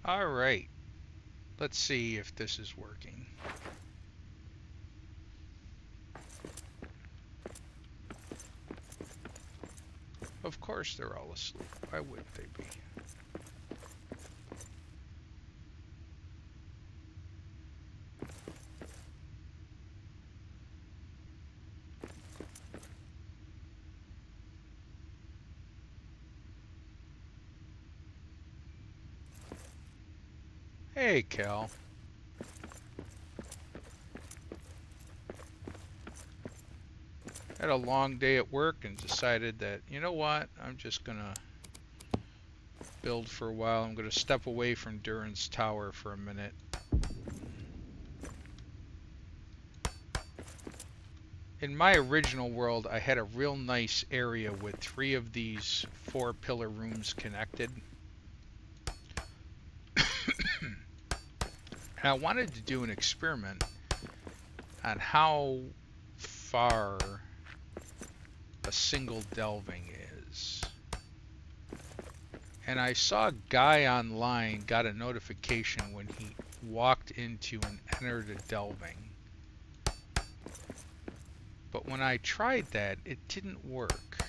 All right, let's see if this is working. Of course they're all asleep. Why wouldn't they be? Hey, Cal. Had a long day at work and decided that, you know what, I'm just gonna build for a while. I'm gonna step away from Durin's tower for a minute. In my original world, I had a real nice area with 3 of these 4-pillar rooms connected. And I wanted to do an experiment on how far a single delving is. And I saw a guy online got a notification when he walked into and entered a delving. But when I tried that, it didn't work.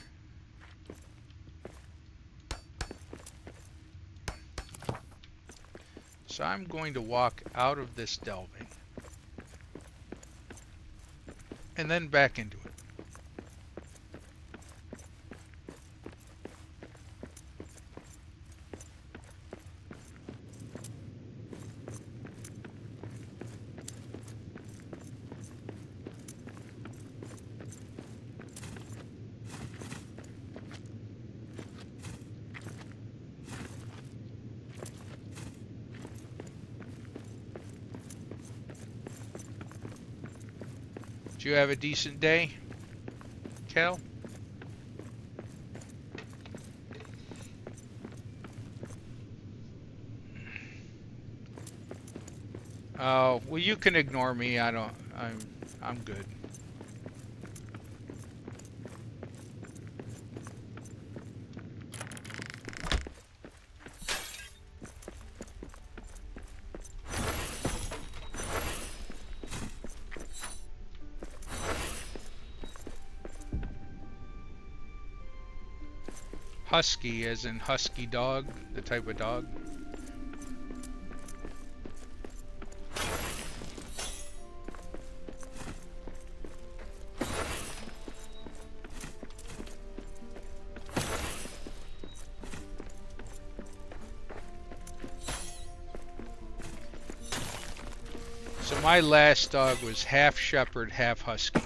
So I'm going to walk out of this delving and then back into it. Did you have a decent day, Cal? Oh, well, you can ignore me. I don't. I'm good. Husky, as in husky dog, the type of dog. So my last dog was half shepherd, half husky.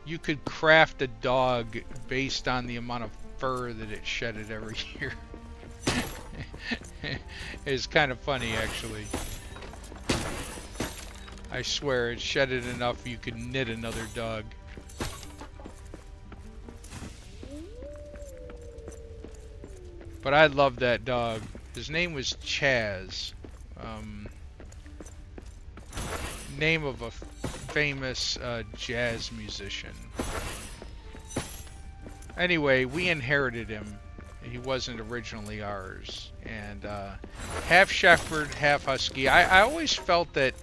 You could craft a dog based on the amount of fur that it shedded every year. It's kind of funny, actually. I swear, it shedded enough you could knit another dog. But I loved that dog. His name was Chaz. Um, Name of a famous jazz musician. Anyway, we inherited him. He wasn't originally ours. And half shepherd, half husky. I always felt that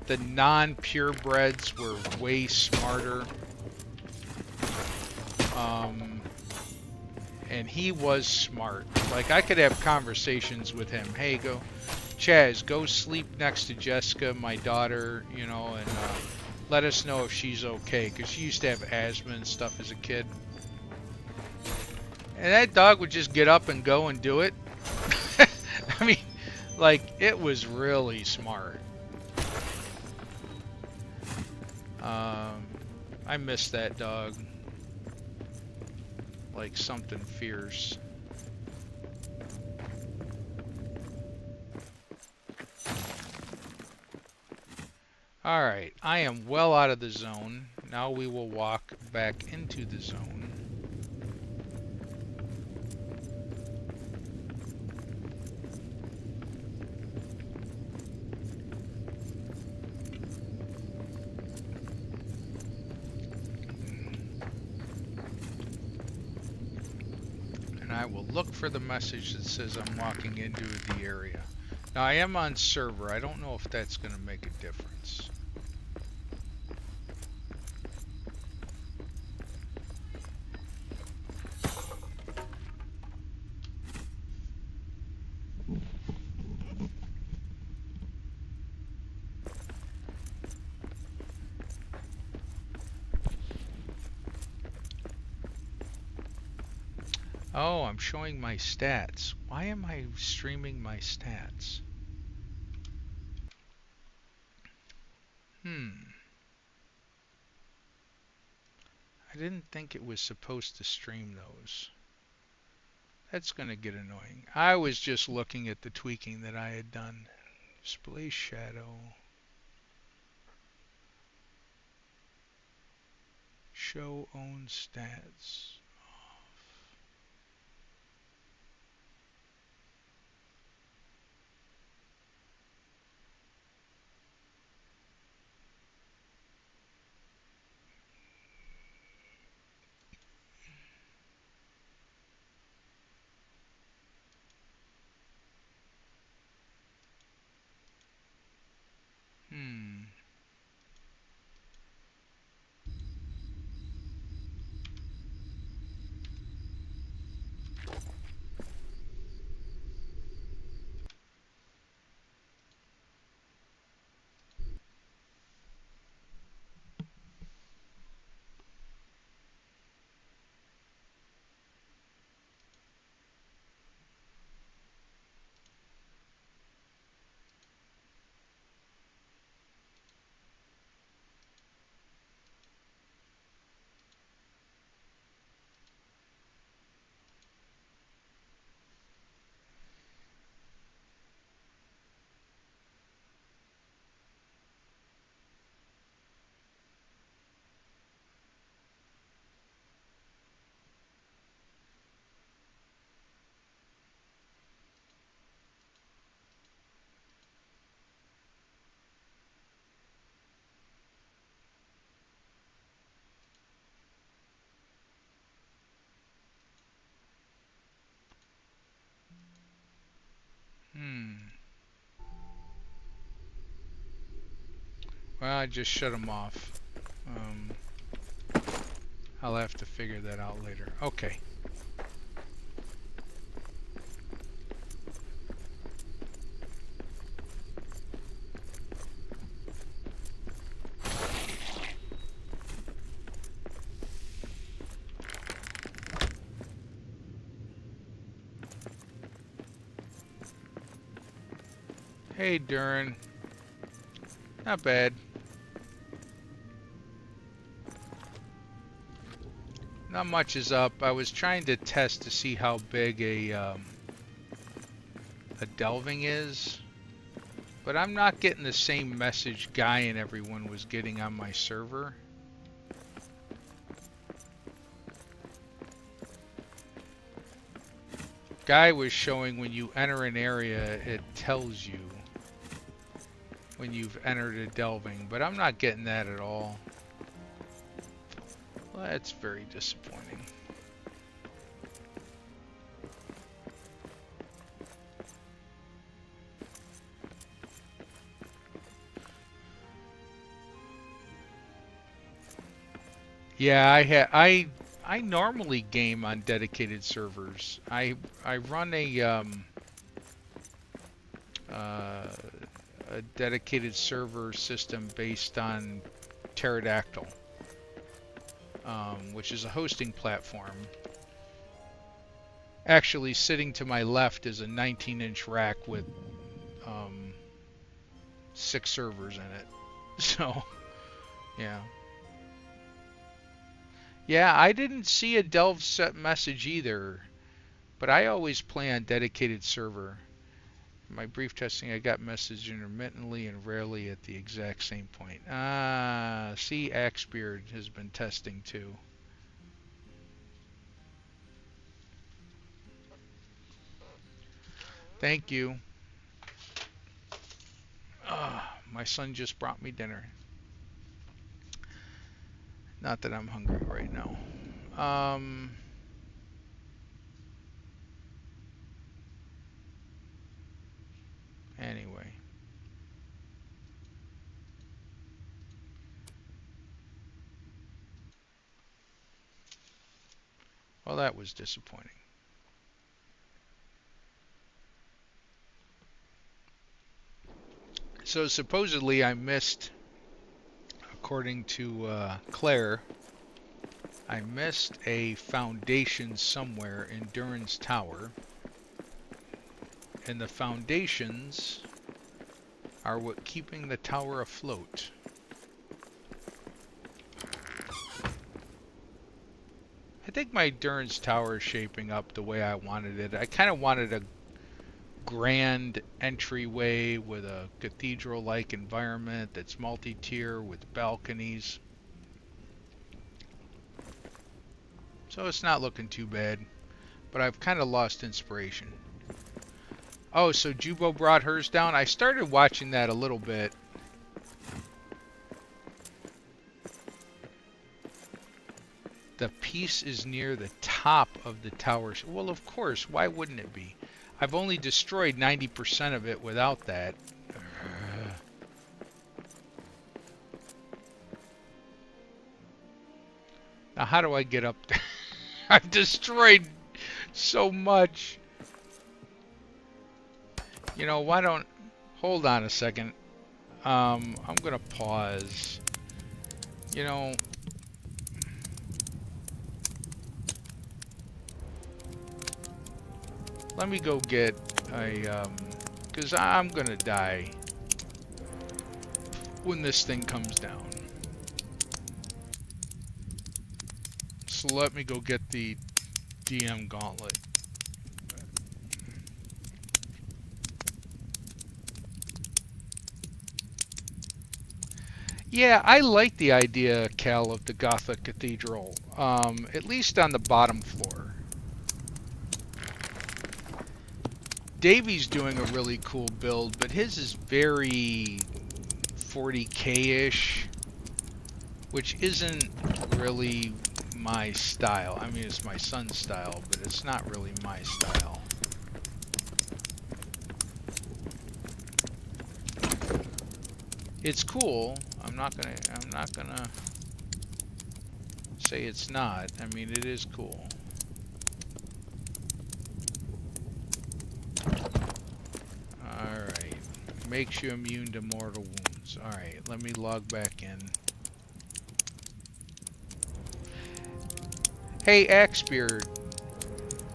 the non-purebreds were way smarter. And he was smart. Like, I could have conversations with him. Hey, Chaz, go sleep next to Jessica, my daughter, you know, and let us know if she's okay, because she used to have asthma and stuff as a kid. And that dog would just get up and go and do it. I mean, like, it was really smart. I miss that dog. Like something fierce. Alright, I am well out of the zone. Now we will walk back into the zone. And I will look for the message that says I'm walking into the area. Now I am on server. I don't know if that's going to make a difference. Oh, I'm showing my stats. Why am I streaming my stats? I didn't think it was supposed to stream those. That's going to get annoying. I was just looking at the tweaking that I had done. Display shadow. Show own stats. Hmm. Well, I just shut them off. I'll have to figure that out later. Okay. Hey, Durin. Not bad. Not much is up. I was trying to test to see how big a delving is, but I'm not getting the same message Guy and everyone was getting on my server. Guy was showing when you enter an area, it tells you when you've entered a delving, but I'm not getting that at all. Well, that's very disappointing. Yeah, I normally game on dedicated servers. I run a dedicated server system based on Pterodactyl, which is a hosting platform. Actually, sitting to my left is a 19-inch rack with 6 servers in it. So, yeah. Yeah, I didn't see a delve set message either, but I always play on dedicated server. In my brief testing, I got message intermittently and rarely at the exact same point. Ah, see, Axebeard has been testing too. Thank you. My son just brought me dinner. Not that I'm hungry right now. Anyway. Well, that was disappointing. So supposedly I missed, according to Claire, I missed a foundation somewhere in Durin's tower. And the foundations are what keeping the tower afloat. I think my Durin's tower is shaping up the way I wanted it. I kind of wanted a grand entryway with a cathedral-like environment that's multi-tier with balconies. So it's not looking too bad, but I've kind of lost inspiration. Oh, so Jubo brought hers down? I started watching that a little bit. The piece is near the top of the tower. Well, of course, why wouldn't it be? I've only destroyed 90% of it without that. Now, how do I get up there? I've destroyed so much. You know, why don't... Hold on a second. I'm going to pause. You know... Let me go get a... because I'm going to die when this thing comes down. So let me go get the DM gauntlet. Yeah, I like the idea, Cal, of the Gothic Cathedral, at least on the bottom floor. Davy's doing a really cool build, but his is very 40k-ish, which isn't really my style. I mean, it's my son's style, but it's not really my style. It's cool. I'm not gonna say it's not. I mean, it is cool. Alright. Makes you immune to mortal wounds. Alright, let me log back in. Hey, Axebeard,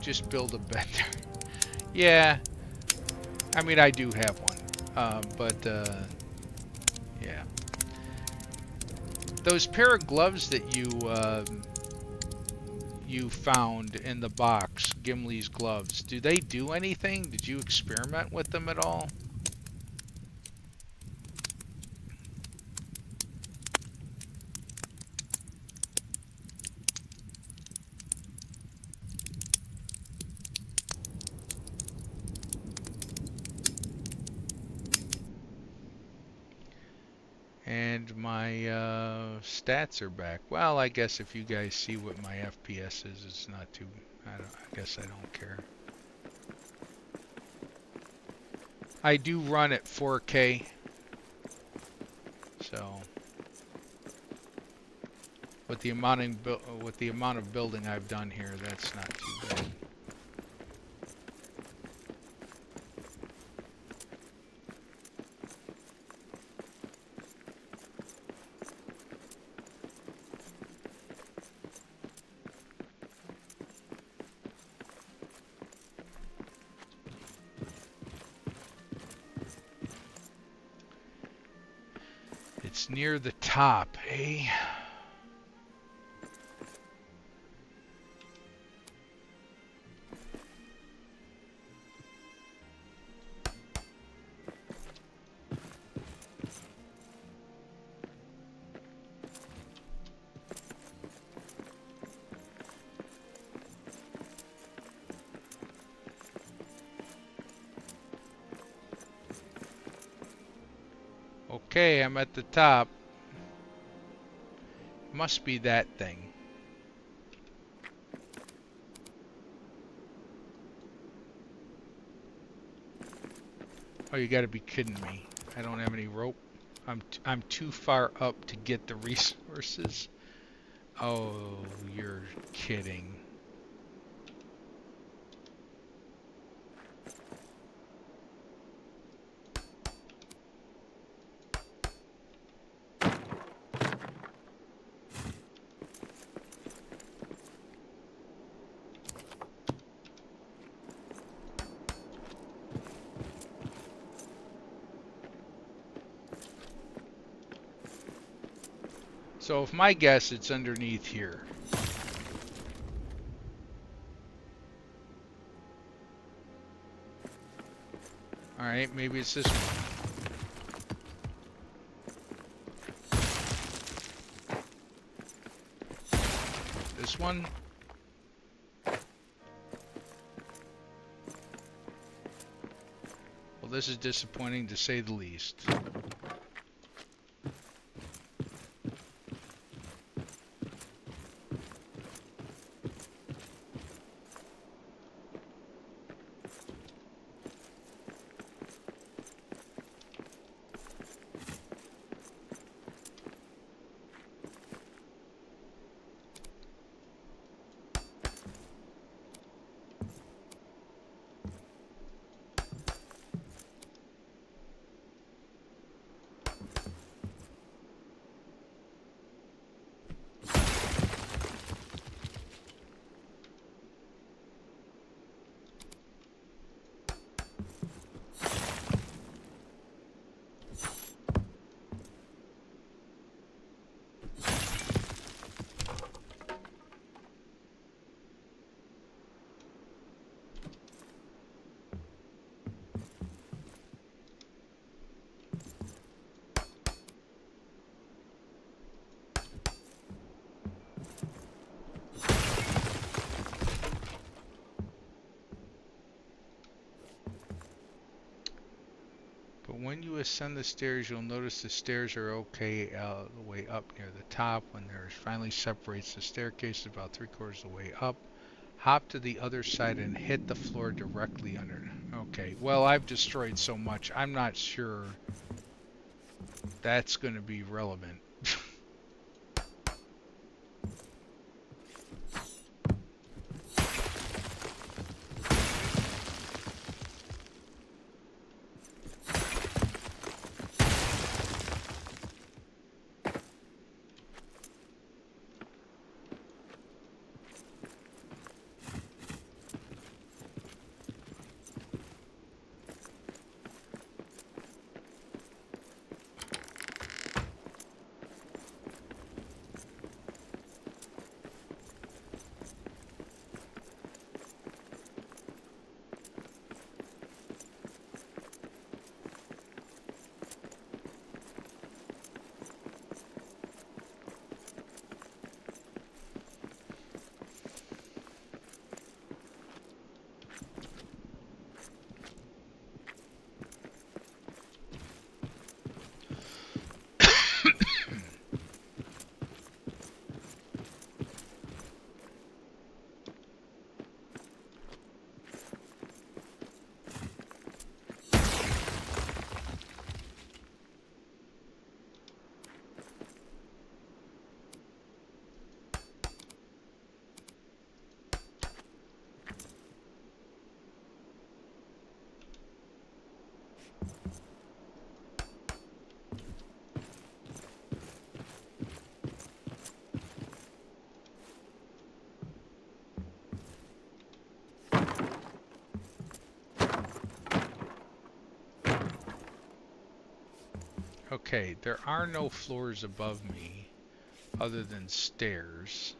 just build a bender. Yeah, I mean, I do have one. Yeah. Those pair of gloves that you found in the box, Gimli's gloves, do they do anything? Did you experiment with them at all? And my stats are back. Well, I guess if you guys see what my FPS is, it's not too. I guess I don't care. I do run at 4K, so with the amount of building I've done here, that's not too bad. It's near the top, eh? Okay, I'm at the top. Must be that thing. Oh, you gotta be kidding me. I don't have any rope. I'm too far up to get the resources. Oh, you're kidding. So if my guess, it's underneath here. Alright, maybe it's this one. This one? Well, this is disappointing to say the least. But when you ascend the stairs, you'll notice the stairs are okay all the way up near the top. When there finally separates the staircase about 3/4 of the way up, hop to the other side and hit the floor directly under. Okay, well, I've destroyed so much, I'm not sure That's going to be relevant. Okay, there are no floors above me other than stairs.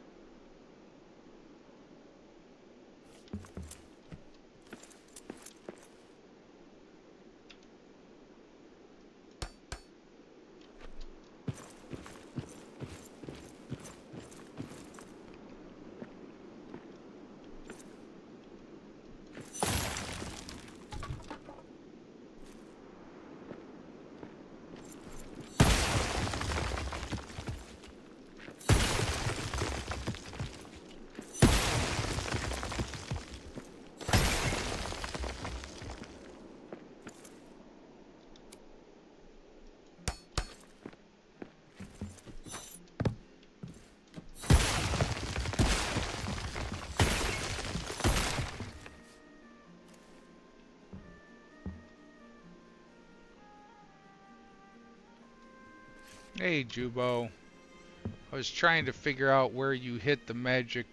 Hey, Jubo. I was trying to figure out where you hit the magic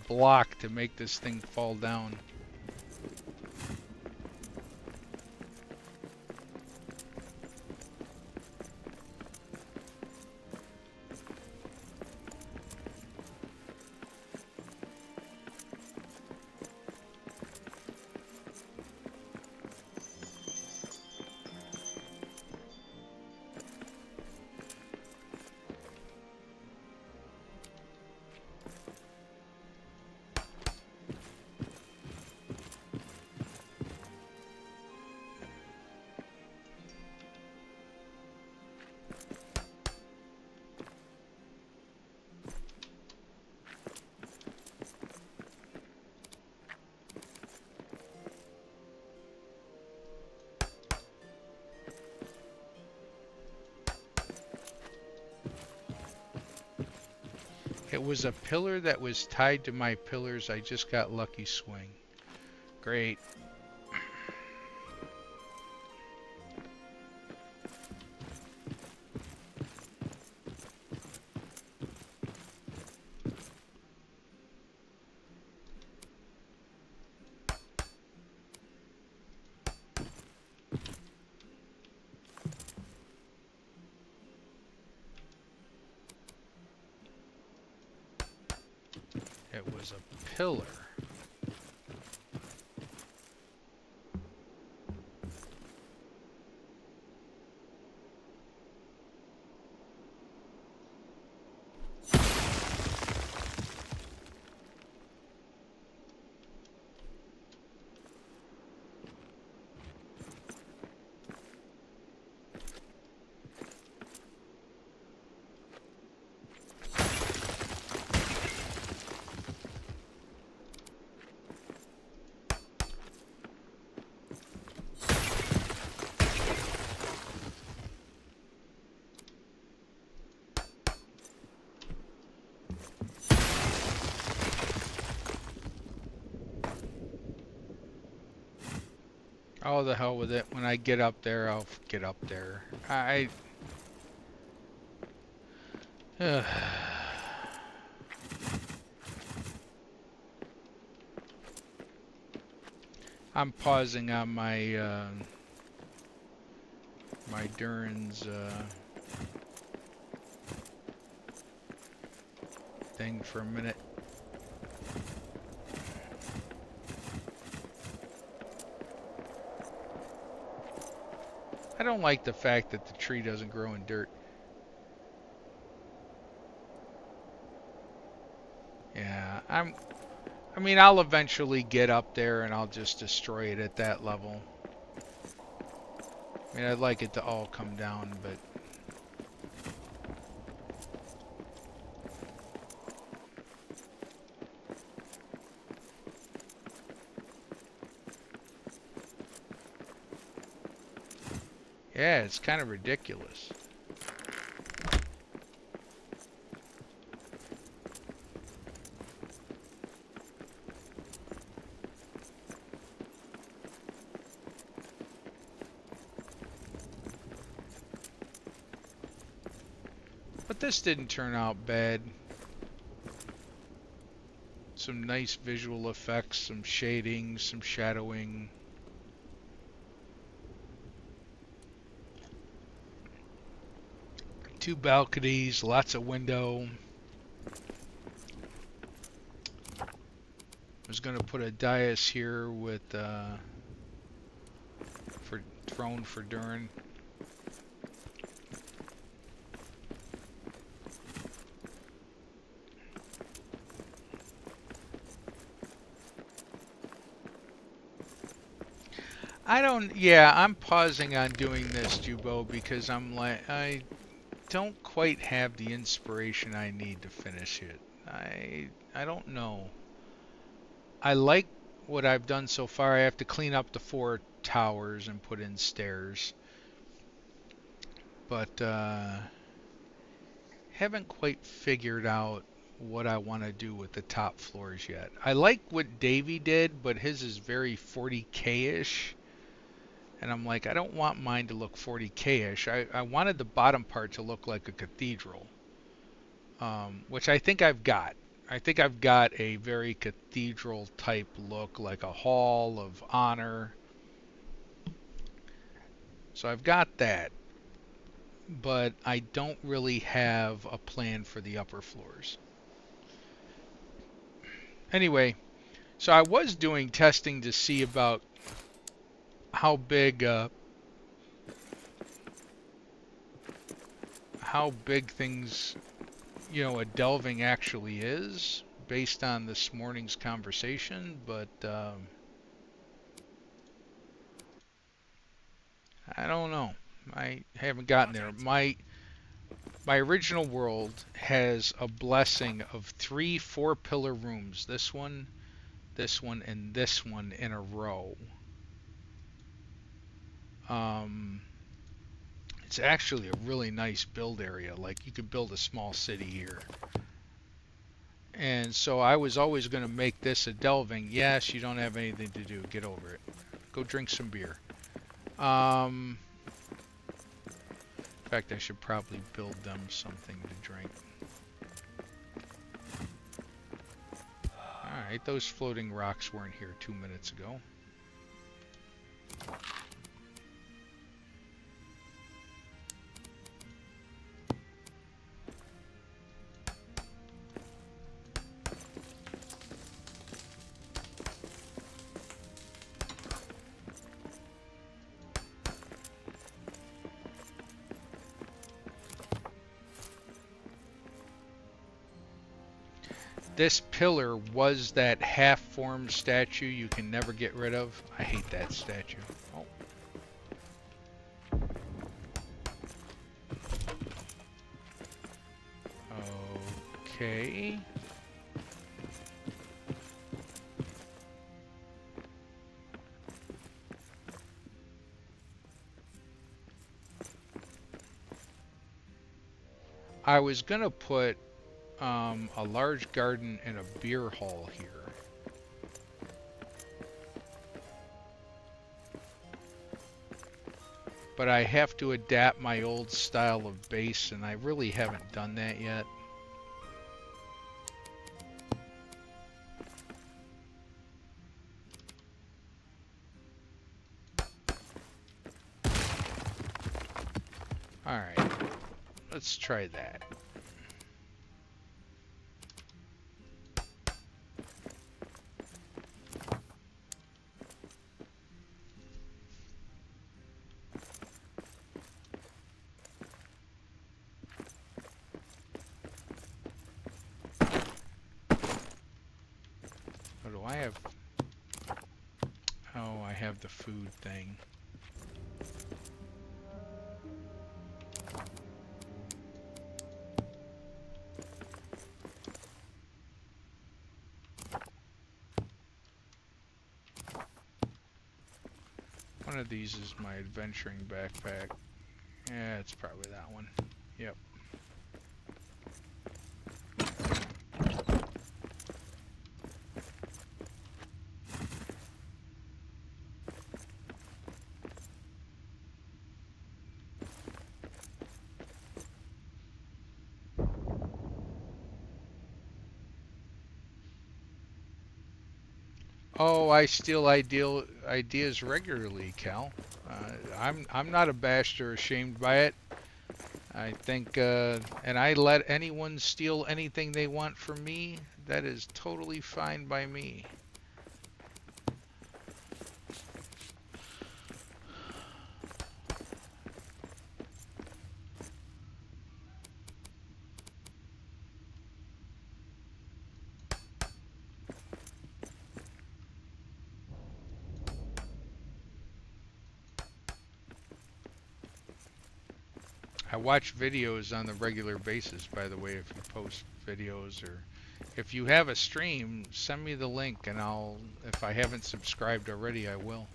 block to make this thing fall down. It was a pillar that was tied to my pillars. I just got lucky swing. Great. It was a pillar. Oh, the hell with it. When I get up there, I'll get up there. I'm pausing on my Durin's thing for a minute. I don't like the fact that the tree doesn't grow in dirt. Yeah, I mean, I'll eventually get up there and I'll just destroy it at that level. I mean, I'd like it to all come down, but yeah, it's kind of ridiculous. But this didn't turn out bad. Some nice visual effects, some shading, some shadowing. Two balconies, lots of window. I was gonna put a dais here with for throne for Durin. Yeah, I'm pausing on doing this, Jubo, because I'm like, I don't quite have the inspiration I need to finish it. I don't know. I like what I've done so far. I have to clean up the 4 towers and put in stairs. But haven't quite figured out what I want to do with the top floors yet. I like what Davey did, but his is very 40K-ish. And I'm like, I don't want mine to look 40K-ish. I wanted the bottom part to look like a cathedral, which I think I've got. I think I've got a very cathedral type look, like a hall of honor. So I've got that, but I don't really have a plan for the upper floors. Anyway, so I was doing testing to see about how big things, a delving actually is based on this morning's conversation, but I don't know. I haven't gotten there. My original world has a blessing of 3 4-pillar rooms. This one, and this one in a row. It's actually a really nice build area. Like, you could build a small city here. And so I was always going to make this a delving. Yes, you don't have anything to do. Get over it. Go drink some beer. In fact, I should probably build them something to drink. Alright, those floating rocks weren't here 2 minutes ago. This pillar was that half-formed statue you can never get rid of. I hate that statue. Oh. Okay. I was gonna put a large garden and a beer hall here. but I have to adapt my old style of base, and I really haven't done that yet. Alright, let's try that. What do I have? Oh, I have the food thing. One of these is my adventuring backpack. Yeah, it's probably that one. Yep. Oh, I steal ideas regularly, Cal. I'm not abashed or ashamed by it. I think, and I let anyone steal anything they want from me. That is totally fine by me. I watch videos on the regular basis, by the way, if you post videos or if you have a stream, send me the link and if I haven't subscribed already, I will.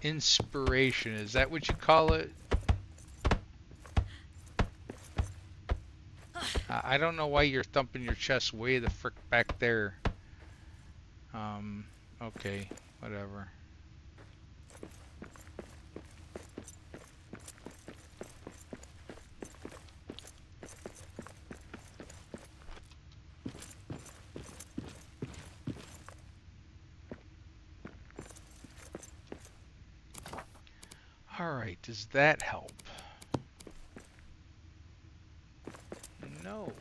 Inspiration, is that what you call it? I don't know why you're thumping your chest way the frick back there. Okay, whatever. Alright, does that help? No.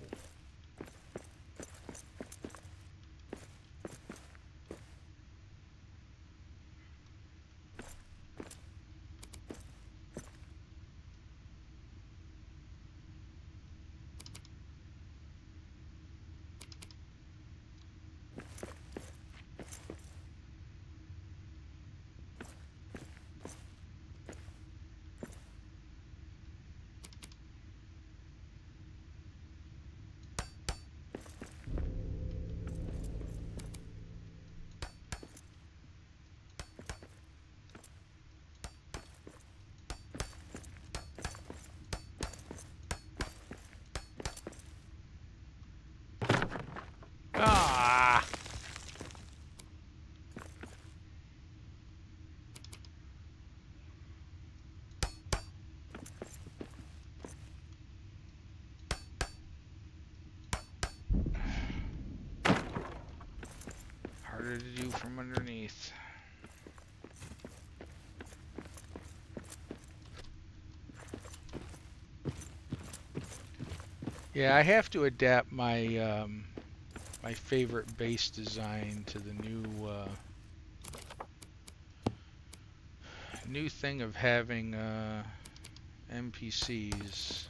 Ah! Harder to do from underneath. Yeah, I have to adapt my my favorite base design to the new thing of having NPCs.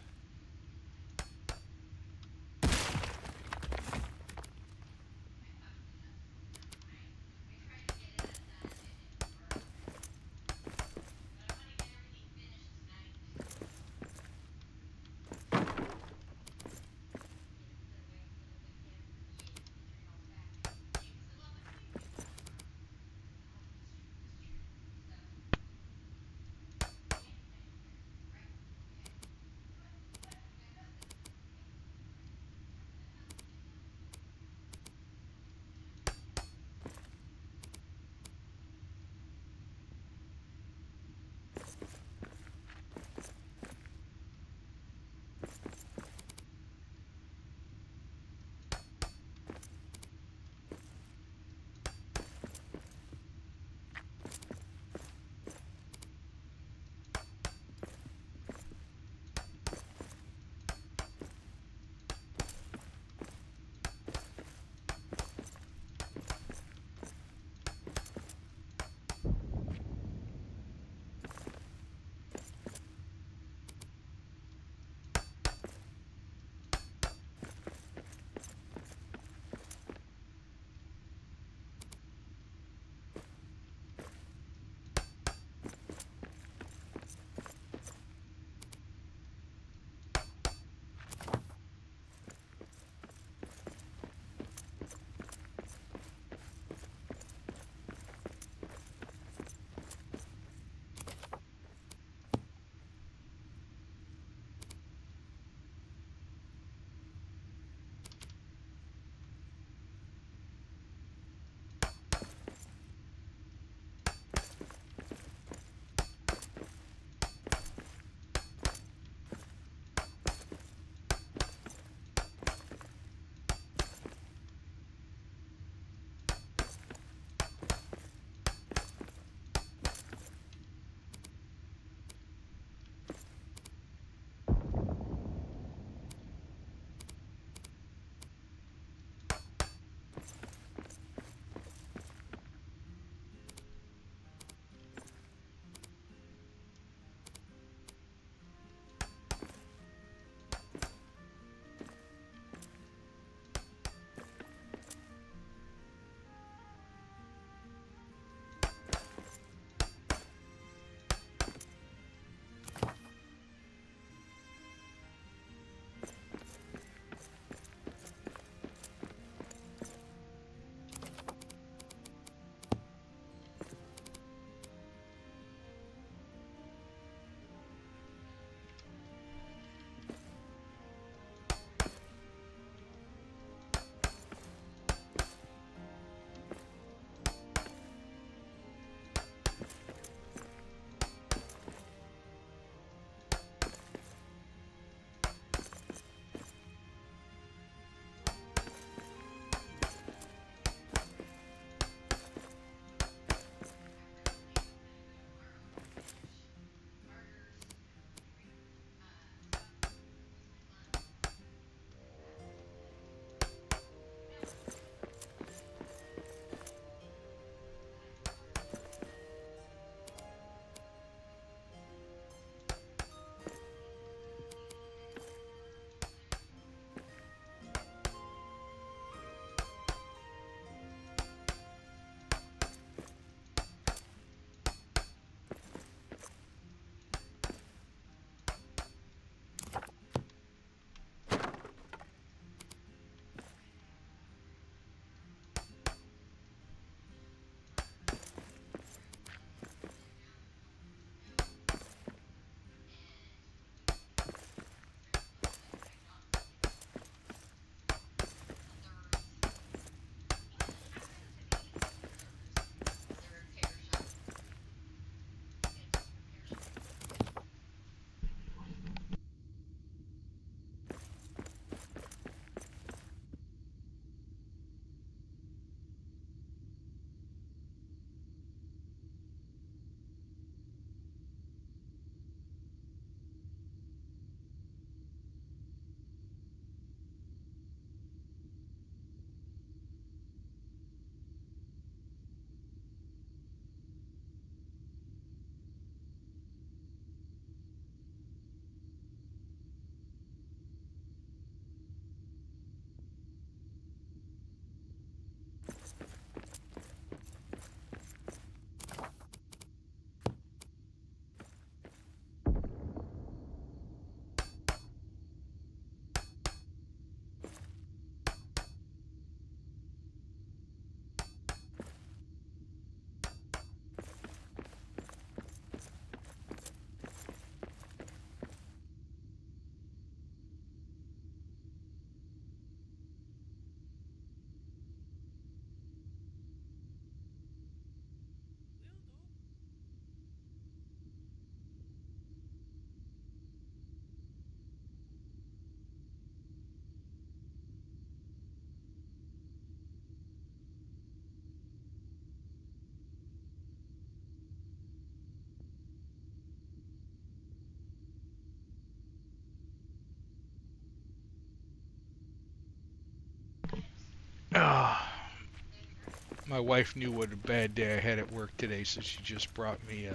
My wife knew what a bad day I had at work today, so she just brought me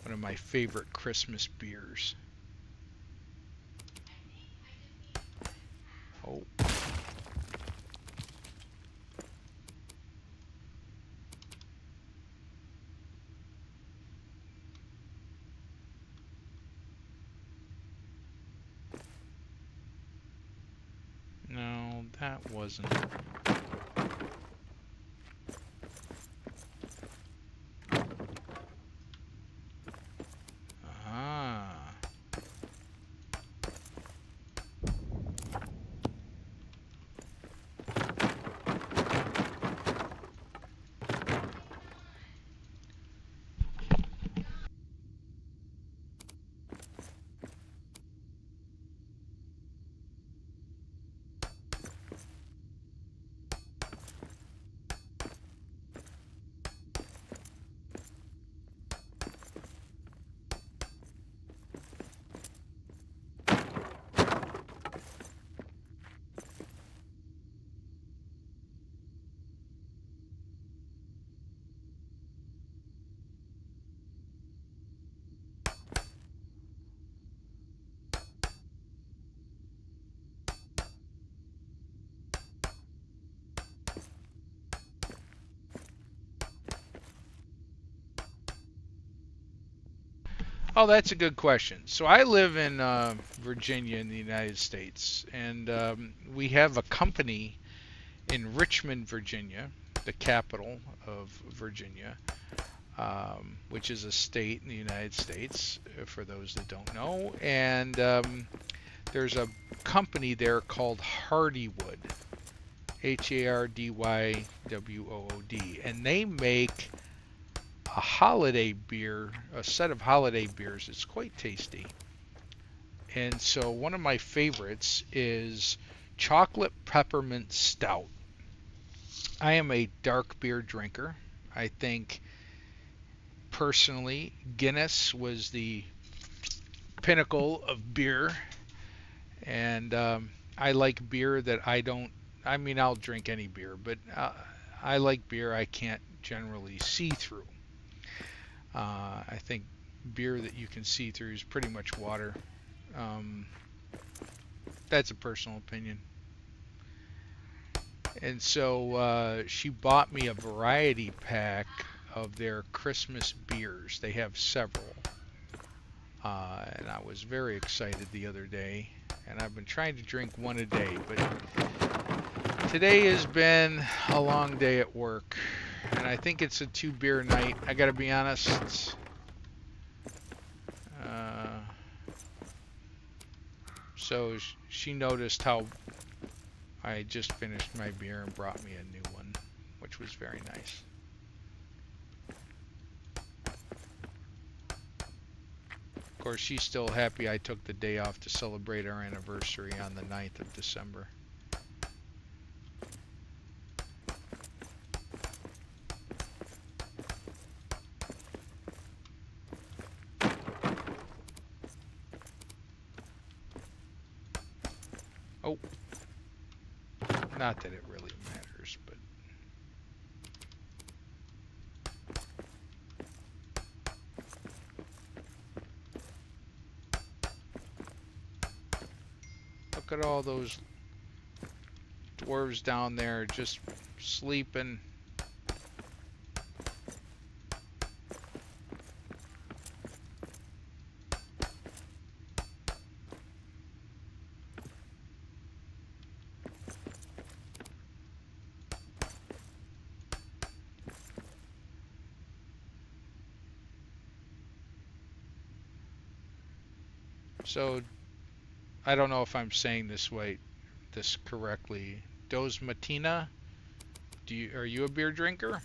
one of my favorite Christmas beers. Oh. No, that wasn't. Ah. Oh, that's a good question. So I live in Virginia in the United States, and we have a company in Richmond, Virginia, the capital of Virginia, which is a state in the United States, for those that don't know. And there's a company there called Hardywood, Hardywwood, and they make a holiday beer, a set of holiday beers. It's quite tasty. And so one of my favorites is chocolate peppermint stout. I am a dark beer drinker. I think personally Guinness was the pinnacle of beer, and I like beer that I don't. I mean, I'll drink any beer, but I like beer I can't generally see through. I think beer that you can see through is pretty much water. Um, that's a personal opinion. And so she bought me a variety pack of their Christmas beers. They have several. And I was very excited the other day. And I've been trying to drink one a day, but today has been a long day at work. And I think it's a 2 beer night. I gotta be honest. Uh, so she noticed how I just finished my beer and brought me a new one, which was very nice. Of course, she's still happy I took the day off to celebrate our anniversary on the 9th of December. Oh, not that it really matters, but look at all those dwarves down there just sleeping. So I don't know if I'm saying this correctly. Dos Matina, are you a beer drinker?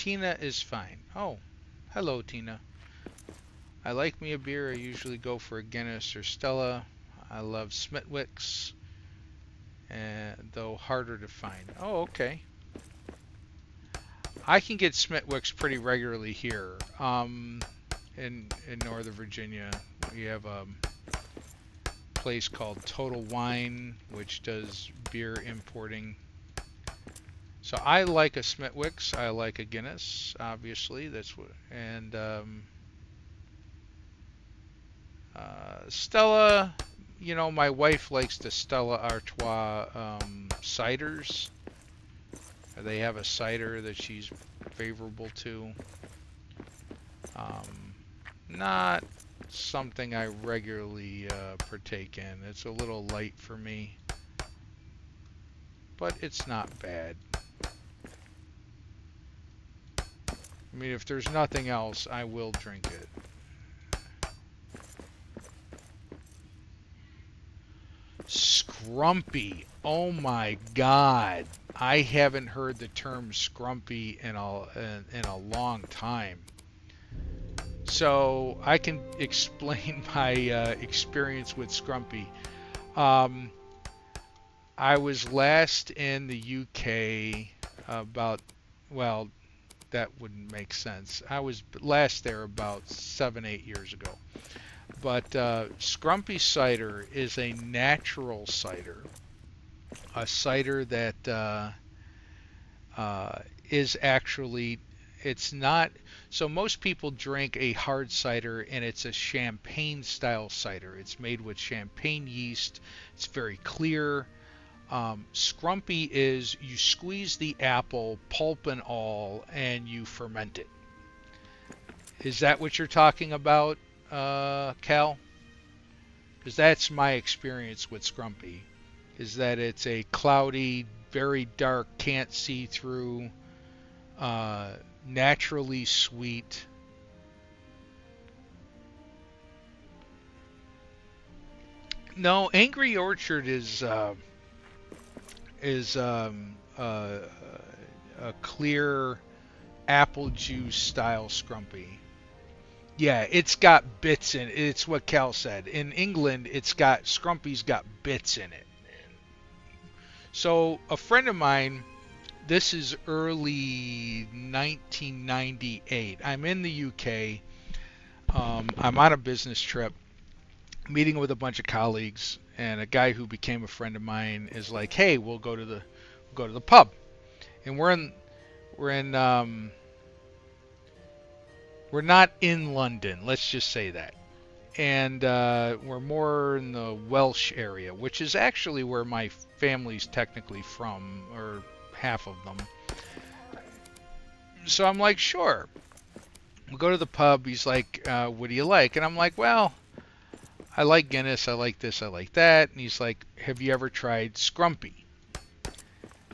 Tina is fine. Oh, hello, Tina. I like me a beer. I usually go for a Guinness or Stella. I love Smithwick's, and though harder to find. Oh, okay. I can get Smithwick's pretty regularly here. In Northern Virginia, we have a place called Total Wine, which does beer importing. So I like a Smithwick's. I like a Guinness, obviously. That's what, and Stella. You know, my wife likes the Stella Artois ciders. They have a cider that she's favorable to. Not something I regularly partake in. It's a little light for me, but it's not bad. I mean, if there's nothing else, I will drink it. Scrumpy. Oh my God. I haven't heard the term scrumpy in a long time. So I can explain my experience with scrumpy. I was last in the UK about, well, that wouldn't make sense. I was last there about 7, 8 years ago. But Scrumpy cider is a natural cider, a cider that is actually, it's not, so most people drink a hard cider and it's a champagne style cider. It's made with champagne yeast. It's very clear. Scrumpy is you squeeze the apple, pulp and all, and you ferment it. Is that what you're talking about, Cal? Because that's my experience with Scrumpy, is that it's a cloudy, very dark, can't see through, naturally sweet. No, Angry Orchard is a clear apple juice style Scrumpy. Yeah, it's got bits in it. It's what Cal said. In England, Scrumpy's got bits in it. So a friend of mine, this is early 1998. I'm in the UK. I'm on a business trip, meeting with a bunch of colleagues, and a guy who became a friend of mine is like, "Hey, we'll go to the pub," and we're not in London. Let's just say that. And we're more in the Welsh area, which is actually where my family's technically from, or half of them. So I'm like, sure. We'll go to the pub. He's like, what do you like? And I'm like, well, I like Guinness. I like this. I like that. And he's like, have you ever tried Scrumpy?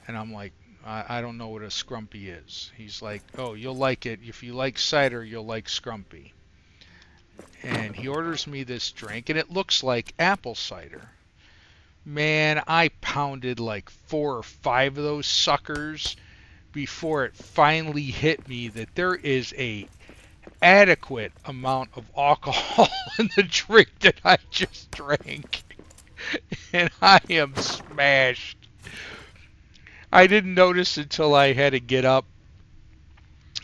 And I'm like, I don't know what a Scrumpy is. He's like, oh, you'll like it. If you like cider, you'll like Scrumpy. And he orders me this drink, and it looks like apple cider. Man, I pounded like 4 or 5 of those suckers before it finally hit me that there is a adequate amount of alcohol in the drink that I just drank. And I am smashed. I didn't notice until I had to get up.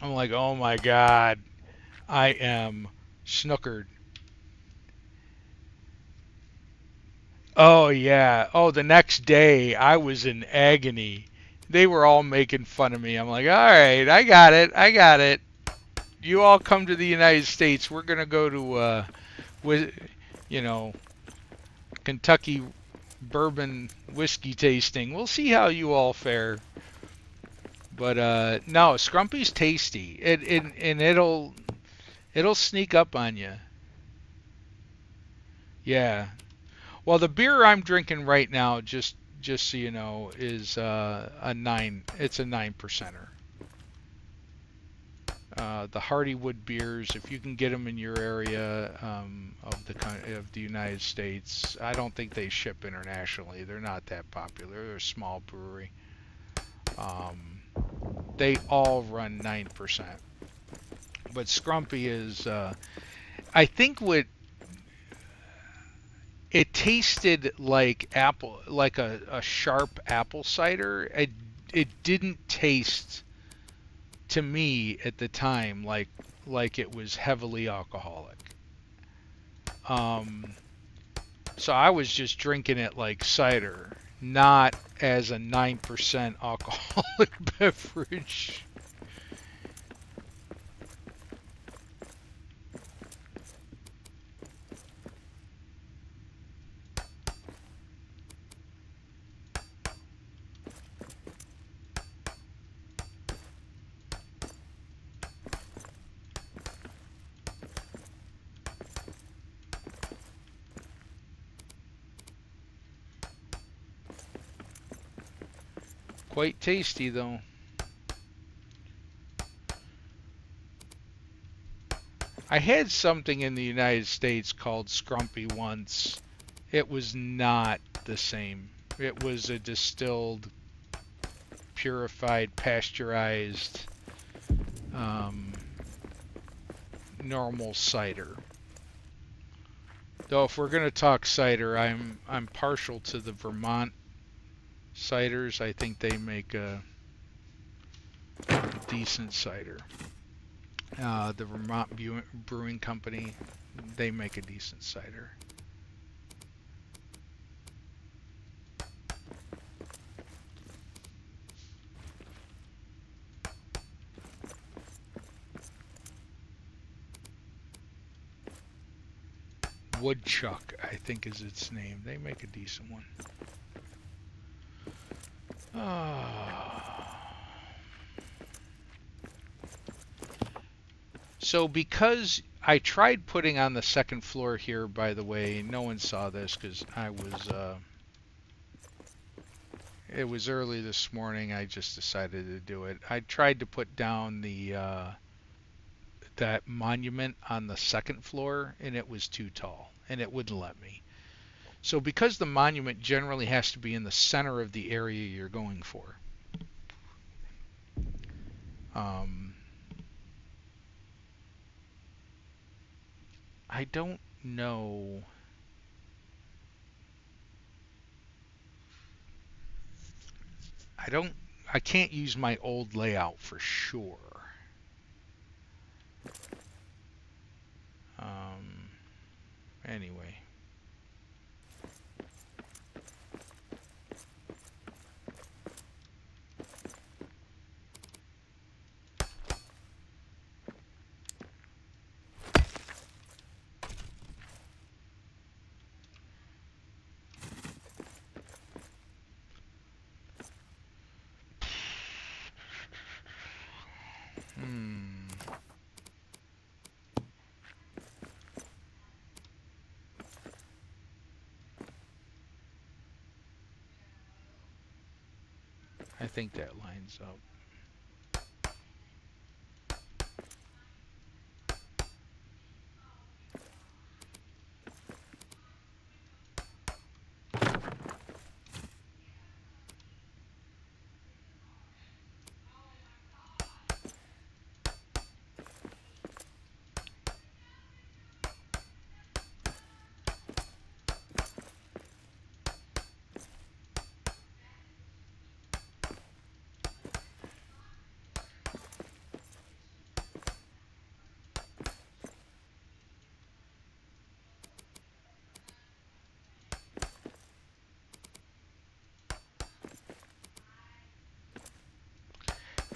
I'm like, oh my God, I am snookered. Oh yeah. Oh, the next day I was in agony. They were all making fun of me. I'm like, all right, I got it. I got it. You all come to the United States. We're gonna go to, with, you know, Kentucky bourbon whiskey tasting. We'll see how you all fare. But no, Scrumpy's tasty. And it'll sneak up on you. Yeah. Well, the beer I'm drinking right now, just so you know, is a 9. It's a 9%er. The Hardywood beers, if you can get them in your area of the United States, I don't think they ship internationally. They're not that popular. They're a small brewery. They all run 9%. But Scrumpy is, I think what it tasted like apple, like a sharp apple cider. It didn't taste to me at the time like it was heavily alcoholic. Um, so I was just drinking it like cider, not as a 9% alcoholic beverage. Quite tasty though. I had something in the United States called Scrumpy once. It was not the same. It was a distilled, purified, pasteurized, um, normal cider. Though if we're gonna talk cider, I'm partial to the Vermont ciders. I think they make a decent cider. The Vermont Brewing Company, they make a decent cider. Woodchuck, I think is its name. They make a decent one. So because I tried putting on the second floor here, by the way, no one saw this because it was early this morning. I just decided to do it. I tried to put down that monument on the second floor, and it was too tall, and it wouldn't let me. So because the monument generally has to be in the center of the area you're going for, um, I don't know. I don't. I can't use my old layout for sure. Um, anyway. Hmm. I think that lines up.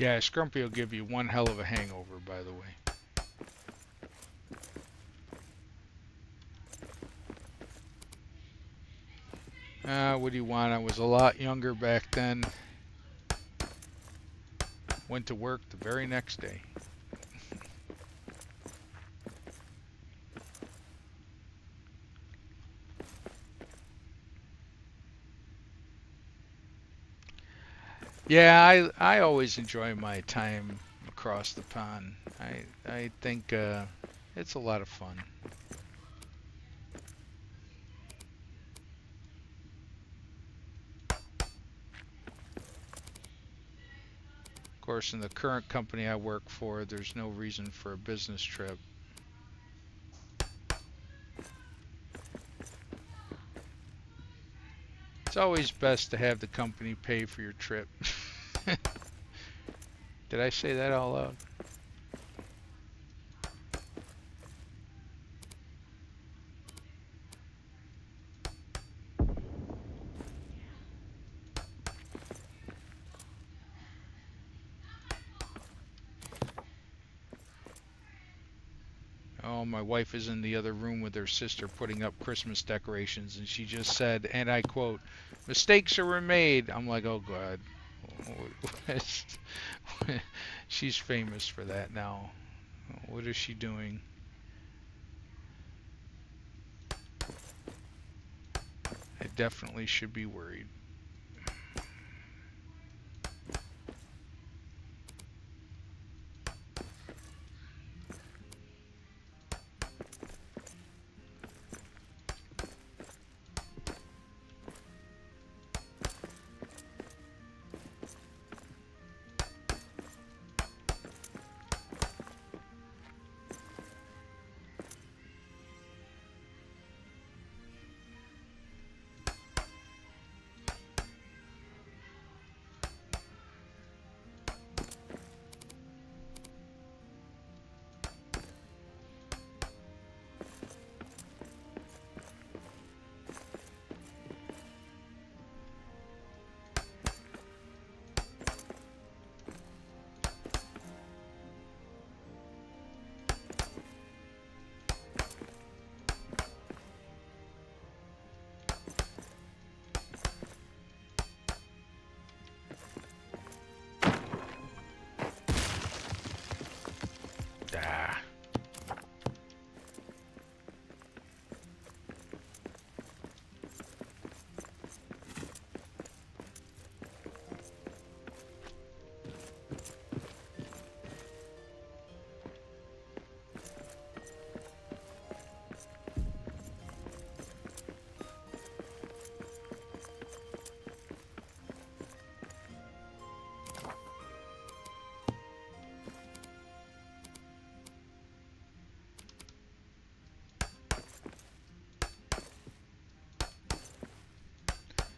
Yeah, Scrumpy will give you one hell of a hangover, by the way. What do you want? I was a lot younger back then. Went to work the very next day. Yeah, I always enjoy my time across the pond. I think it's a lot of fun. Of course, in the current company I work for, there's no reason for a business trip. It's always best to have the company pay for your trip. Did I say that out loud? Oh, my wife is in the other room with her sister putting up Christmas decorations, and she just said, and I quote, "Mistakes are made." I'm like, oh God. She's famous for that now. What is she doing? I definitely should be worried. Ah.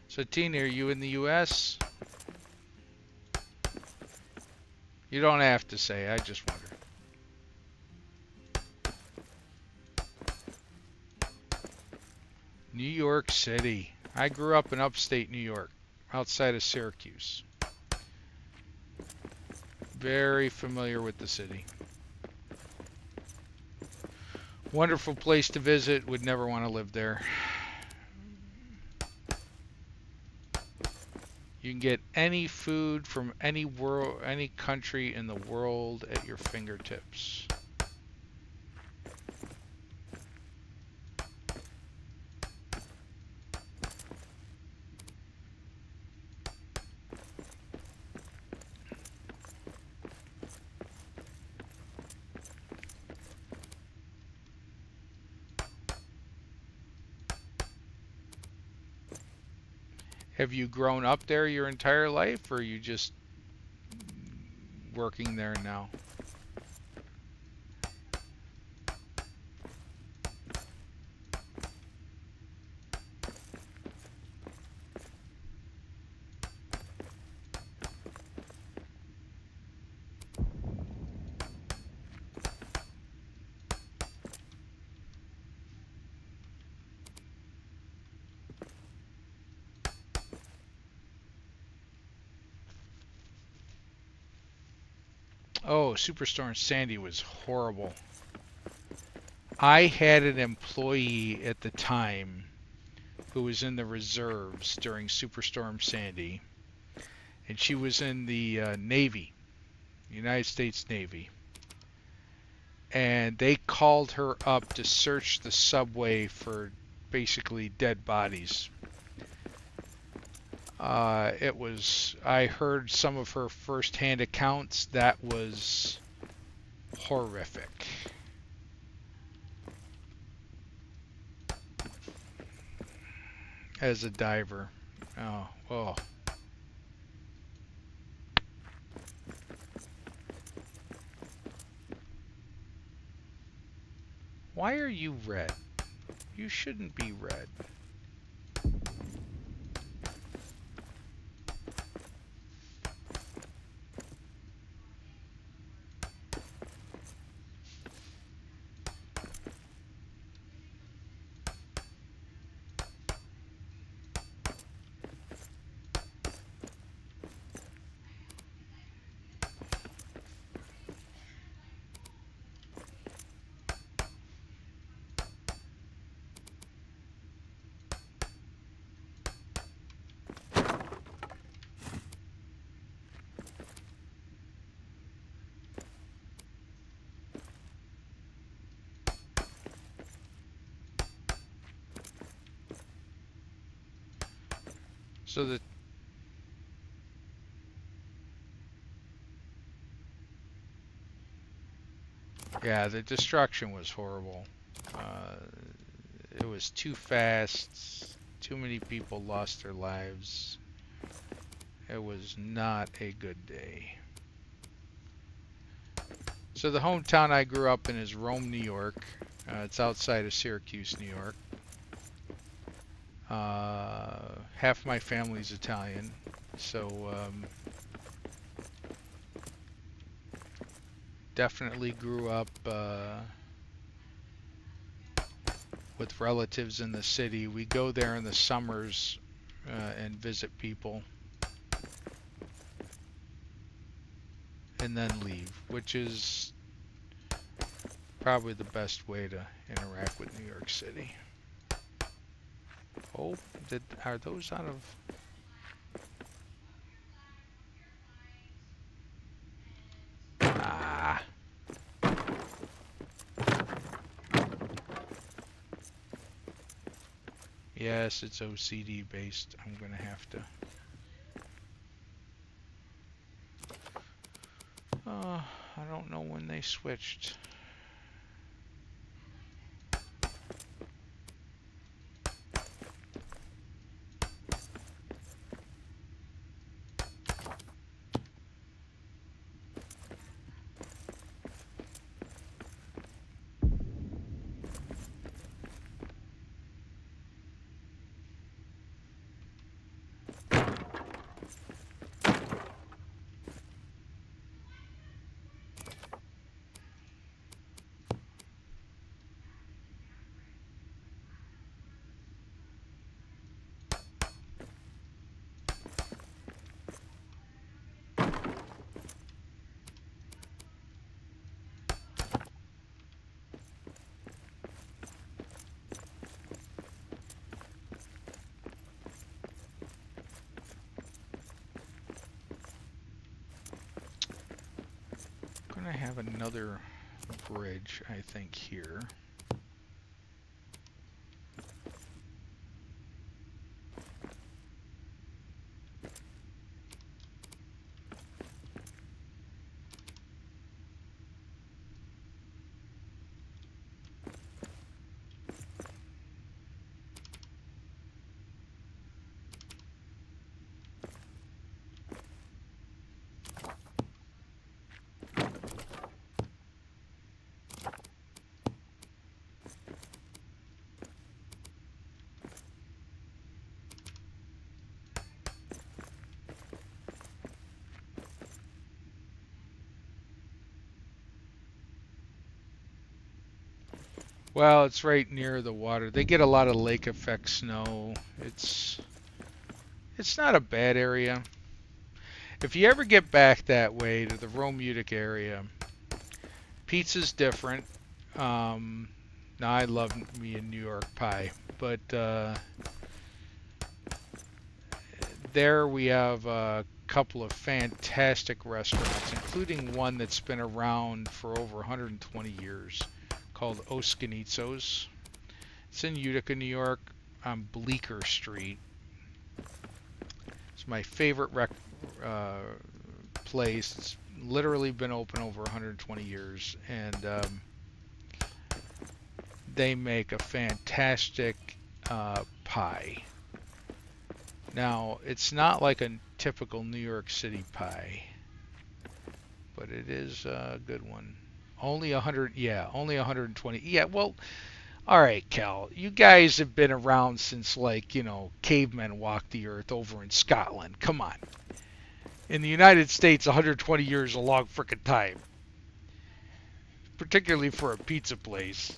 So, Tina, are you in the U.S.? You don't have to say. I just wonder. New York City. I grew up in upstate New York, outside of Syracuse. Very familiar with the city. Wonderful place to visit. Would never want to live there. You can get any food from any world, any country in the world at your fingertips. Have you grown up there your entire life, or are you just working there now? Oh, Superstorm Sandy was horrible. I had an employee at the time who was in the reserves during Superstorm Sandy, and she was in the Navy, United States Navy. And they called her up to search the subway for basically dead bodies. I heard some of her first-hand accounts. That was horrific. As a diver. Oh, oh. Why are you red? You shouldn't be red. So the destruction was horrible. Uh, it was too fast. Too many people lost their lives. It was not a good day. So the hometown I grew up in is Rome, New York. It's outside of Syracuse, New York. Half my family's Italian, so definitely grew up with relatives in the city. We go there in the summers and visit people, and then leave, which is probably the best way to interact with New York City. Oh, are those out of... Ah, yes, it's OCD based. I'm gonna have to... I don't know when they switched. I'm gonna have another bridge, I think, here. Well, it's right near the water. They get a lot of lake effect snow. It's not a bad area. If you ever get back that way to the Rome-Utica area, pizza's different. Um, Now I love me a New York pie, but there we have a couple of fantastic restaurants, including one that's been around for over 120 years called Oscanizzo's. It's in Utica, New York, on Bleecker Street. It's my favorite place. It's literally been open over 120 years, and they make a fantastic pie. Now, it's not like a typical New York City pie, but it is a good one. Only 100, yeah, only 120. Yeah, well, all right, Cal. You guys have been around since, like, cavemen walked the earth over in Scotland. Come on. In the United States, 120 years is a long frickin' time, particularly for a pizza place.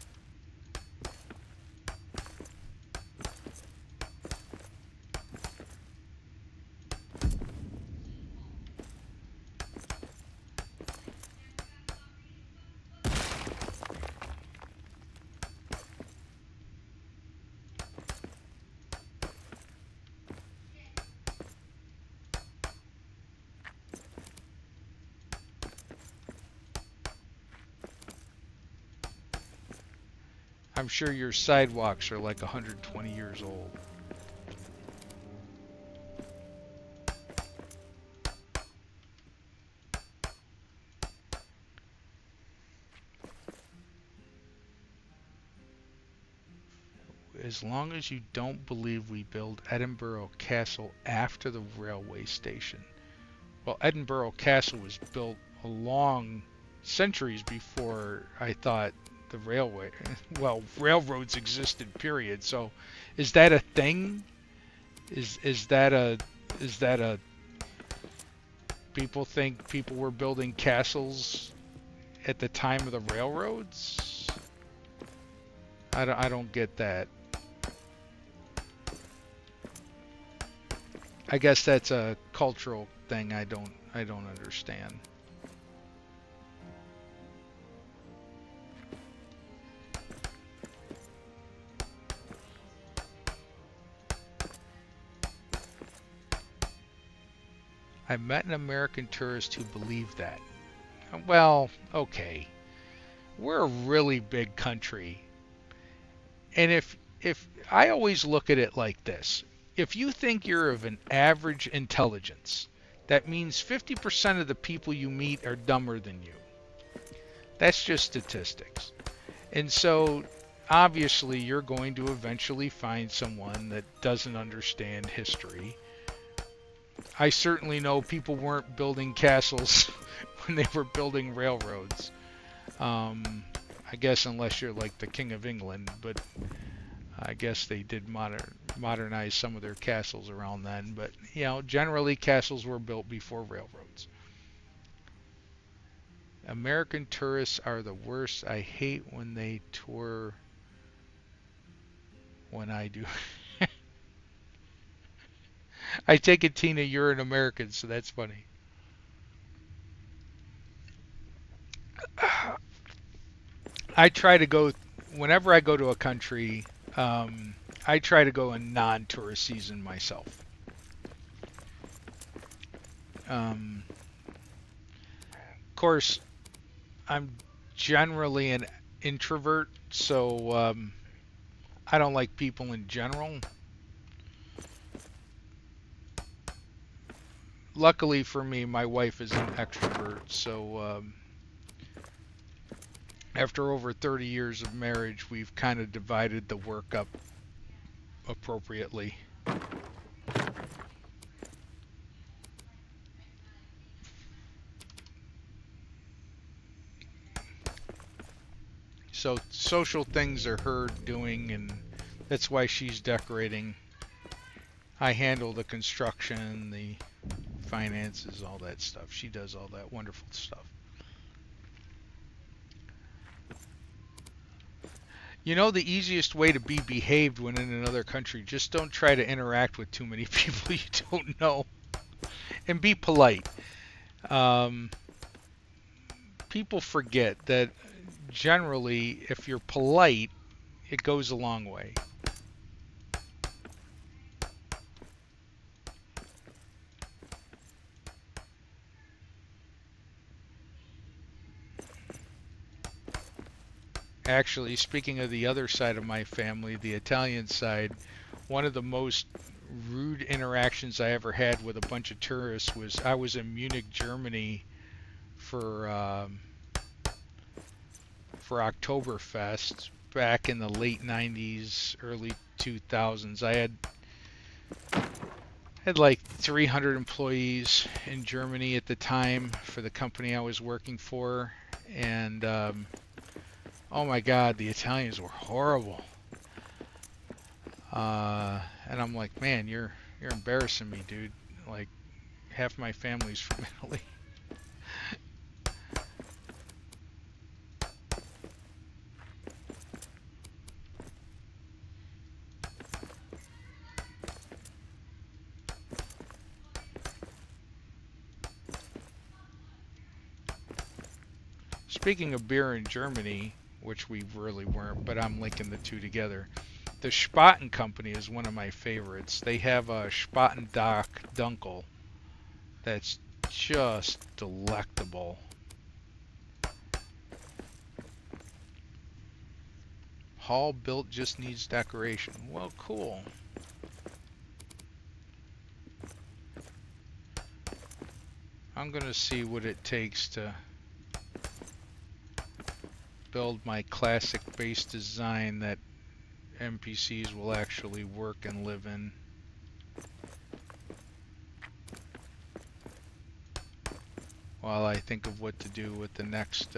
I'm sure your sidewalks are like 120 years old. As long as you don't believe we build Edinburgh Castle after the railway station. Well, Edinburgh Castle was built a long centuries before I thought the railway. Well, railroads existed. Period. So, is that a thing? Is that a people think people were building castles at the time of the railroads? I don't get that. I guess that's a cultural thing I don't understand. I met an American tourist who believed that. Well, okay. We're a really big country. And if I always look at it like this. If you think you're of an average intelligence, that means 50% of the people you meet are dumber than you. That's just statistics. And so obviously you're going to eventually find someone that doesn't understand history. I certainly know people weren't building castles when they were building railroads. I guess unless you're like the King of England, but I guess they did modernize some of their castles around then. But generally castles were built before railroads. American tourists are the worst. I hate when they tour when I do. I take it, Tina, you're an American, so that's funny. I try to go whenever I go to a country. I try to go in non-tourist season myself. Of course, I'm generally an introvert, so I don't like people in general. Luckily for me, my wife is an extrovert, so after over 30 years of marriage, we've kind of divided the work up appropriately. So social things are her doing, and that's why she's decorating. I handle the construction, the finances, all that stuff. She does all that wonderful stuff. The easiest way to be behaved when in another country, just don't try to interact with too many people you don't know, and be polite. Um, People forget that generally, if you're polite, it goes a long way. Actually, speaking of the other side of my family, the Italian side, one of the most rude interactions I ever had with a bunch of tourists was I was in Munich, Germany for Oktoberfest back in the late 90s, early 2000s. had like 300 employees in Germany at the time for the company I was working for, and oh my God, the Italians were horrible. And I'm like, man, you're embarrassing me, dude. Like half my family's from Italy. Speaking of beer in Germany, which we really weren't, but I'm linking the two together. The Spaten Company is one of my favorites. They have a Spaten Dunkel that's just delectable. Hall built, just needs decoration. Well, cool. I'm going to see what it takes to build my classic base design that NPCs will actually work and live in. While I think of what to do with the next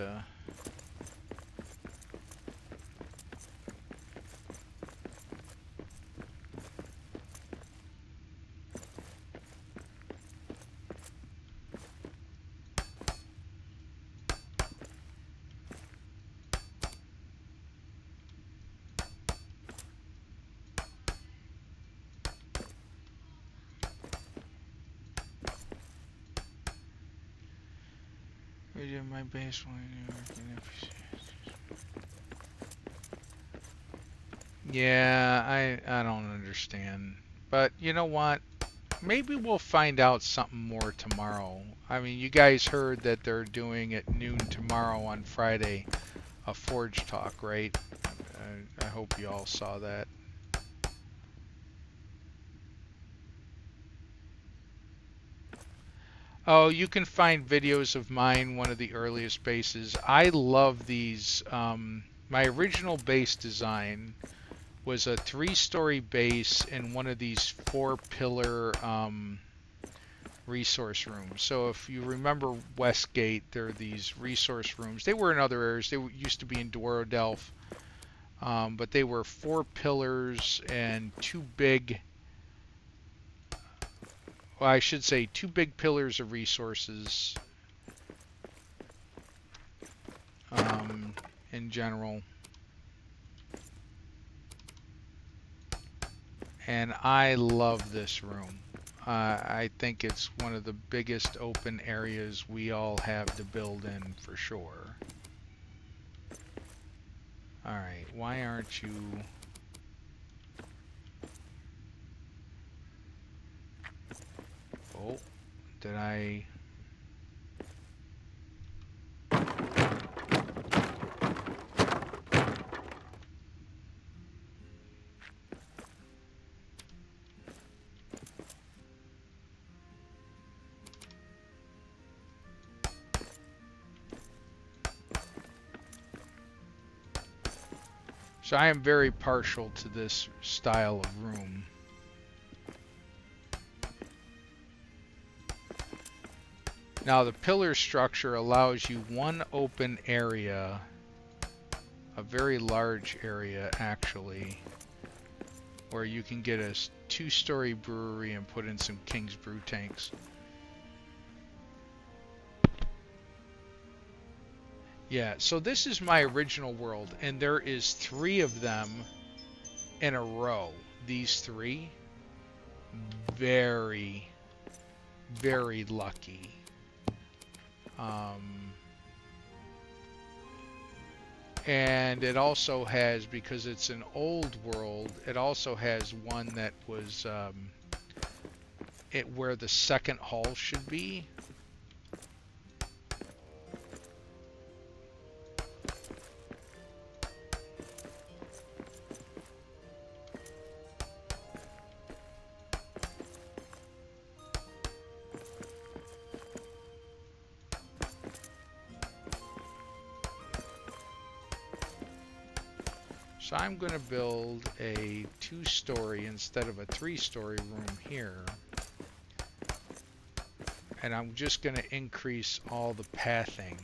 redo my base when you work in NPCs. Yeah, I don't understand. But you know what? Maybe we'll find out something more tomorrow. I mean, you guys heard that they're doing at noon tomorrow on Friday a Forge Talk, right? I hope you all saw that. Oh, you can find videos of mine, one of the earliest bases. I love these. My original base design was a 3-story base in one of these 4-pillar resource rooms. So if you remember Westgate, there are these resource rooms. They were in other areas. They used to be in Dwaradelph, but they were 4 pillars and 2 big, well, I should say 2 big pillars of resources in general. And I love this room. I think it's one of the biggest open areas we all have to build in for sure. Alright, why aren't you... Oh, did I... So I am very partial to this style of room. Now the pillar structure allows you one open area, a very large area actually, where you can get a 2-story brewery and put in some King's Brew tanks. Yeah, so this is my original world, and there is 3 of them in a row. These 3, very, very lucky. And it also has, because it's an old world, it also has one that was where the second hall should be. So I'm going to build a 2-story instead of a 3-story room here. And I'm just going to increase all the pathing.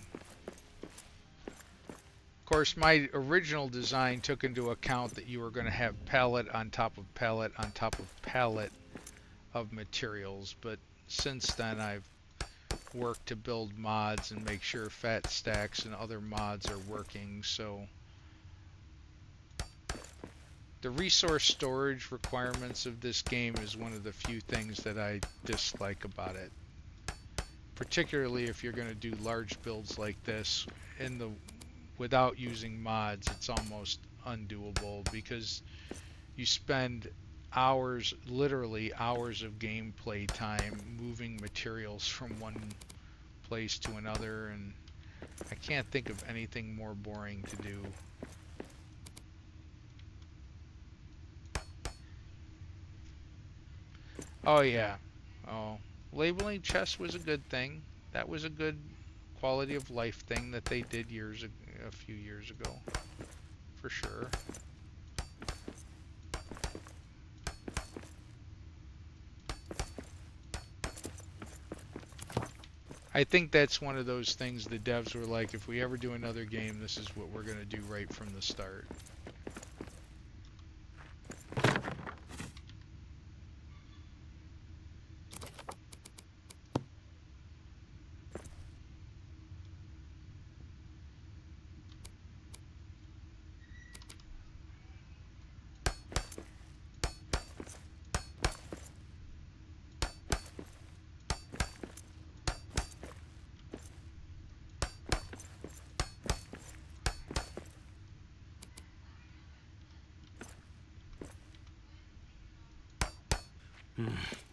Of course, my original design took into account that you were going to have pallet on top of pallet on top of pallet of materials, but since then I've worked to build mods and make sure fat stacks and other mods are working. So the resource storage requirements of this game is one of the few things that I dislike about it. Particularly if you're going to do large builds like this without using mods, it's almost undoable because you spend hours, literally hours of gameplay time moving materials from one place to another, and I can't think of anything more boring to do. Oh yeah. Oh, labeling chests was a good thing. That was a good quality of life thing that they did a few years ago, for sure. I think that's one of those things the devs were like, if we ever do another game, this is what we're going to do right from the start.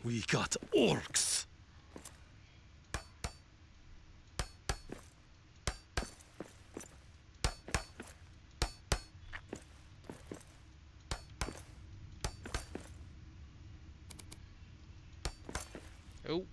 We got orcs. Oh.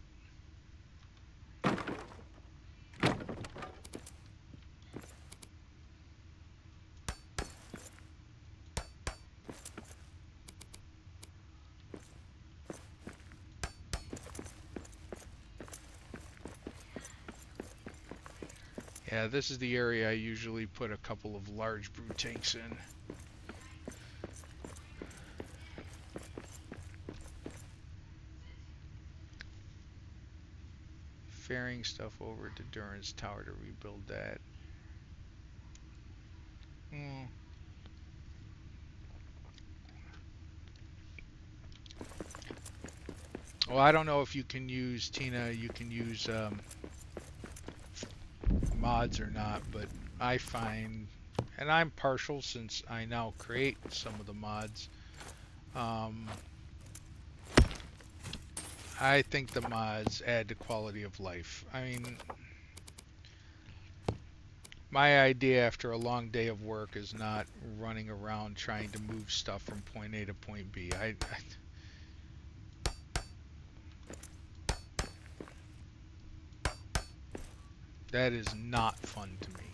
Yeah, this is the area I usually put a couple of large brew tanks in. Ferrying stuff over to Durin's tower to rebuild that. Well, I don't know if you can use, Tina, you can use mods or not, but I find, and I'm partial since I now create some of the mods, um, I think the mods add to quality of life. I mean, my idea after a long day of work is not running around trying to move stuff from point A to point B. That is not fun to me.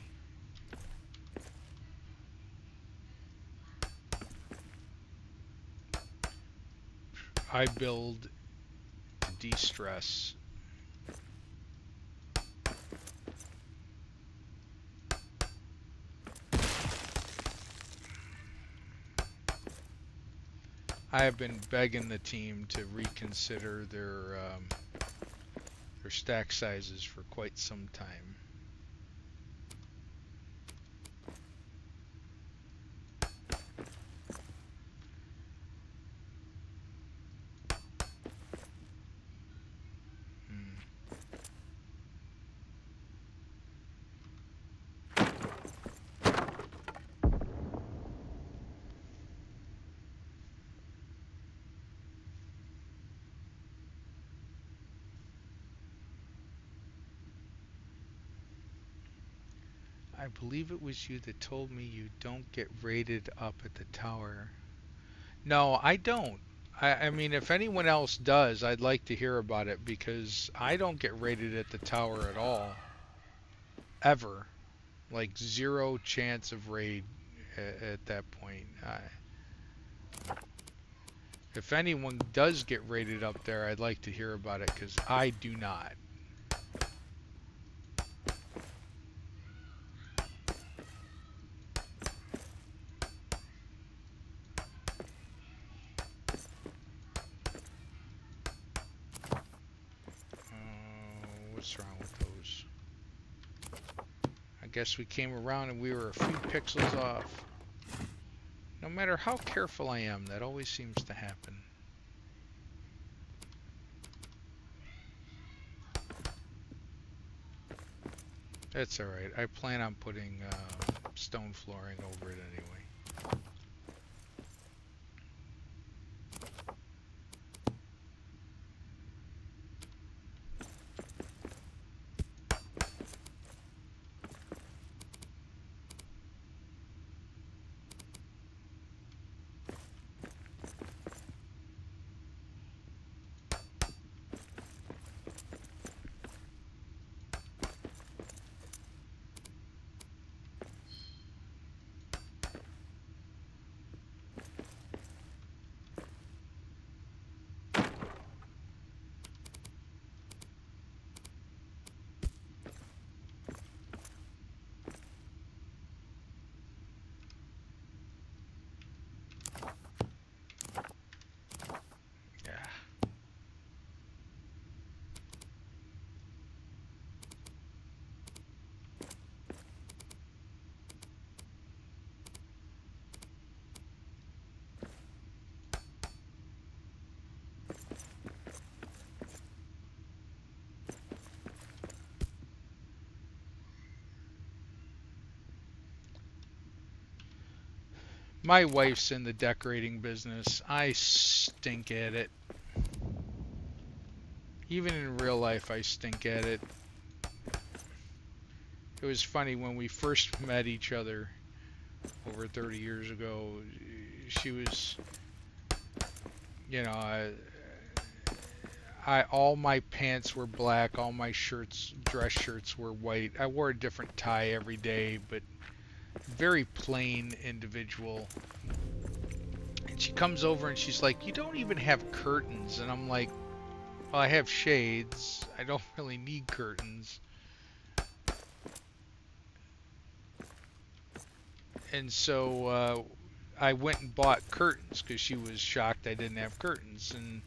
I build to de-stress. I have been begging the team to reconsider their stack sizes for quite some time. I believe it was you that told me you don't get rated up at the tower. No, I don't. I mean, if anyone else does, I'd like to hear about it because I don't get rated at the tower at all. Ever. Like zero chance of raid at that point. If anyone does get rated up there, I'd like to hear about it because I do not. guess we came around and we were a few pixels off. No matter how careful I am, that always seems to happen. That's alright. I plan on putting stone flooring over it anyway. My wife's in the decorating business. I stink at it. Even in real life, I stink at it. It was funny when we first met each other over 30 years ago. She was, you know, all my pants were black, all my shirts, dress shirts were white. I wore a different tie every day, but very plain individual. And she comes over and she's like, "You don't even have curtains." And I'm like, "Well, I have shades. I don't really need curtains." And so I went and bought curtains because she was shocked I didn't have curtains. And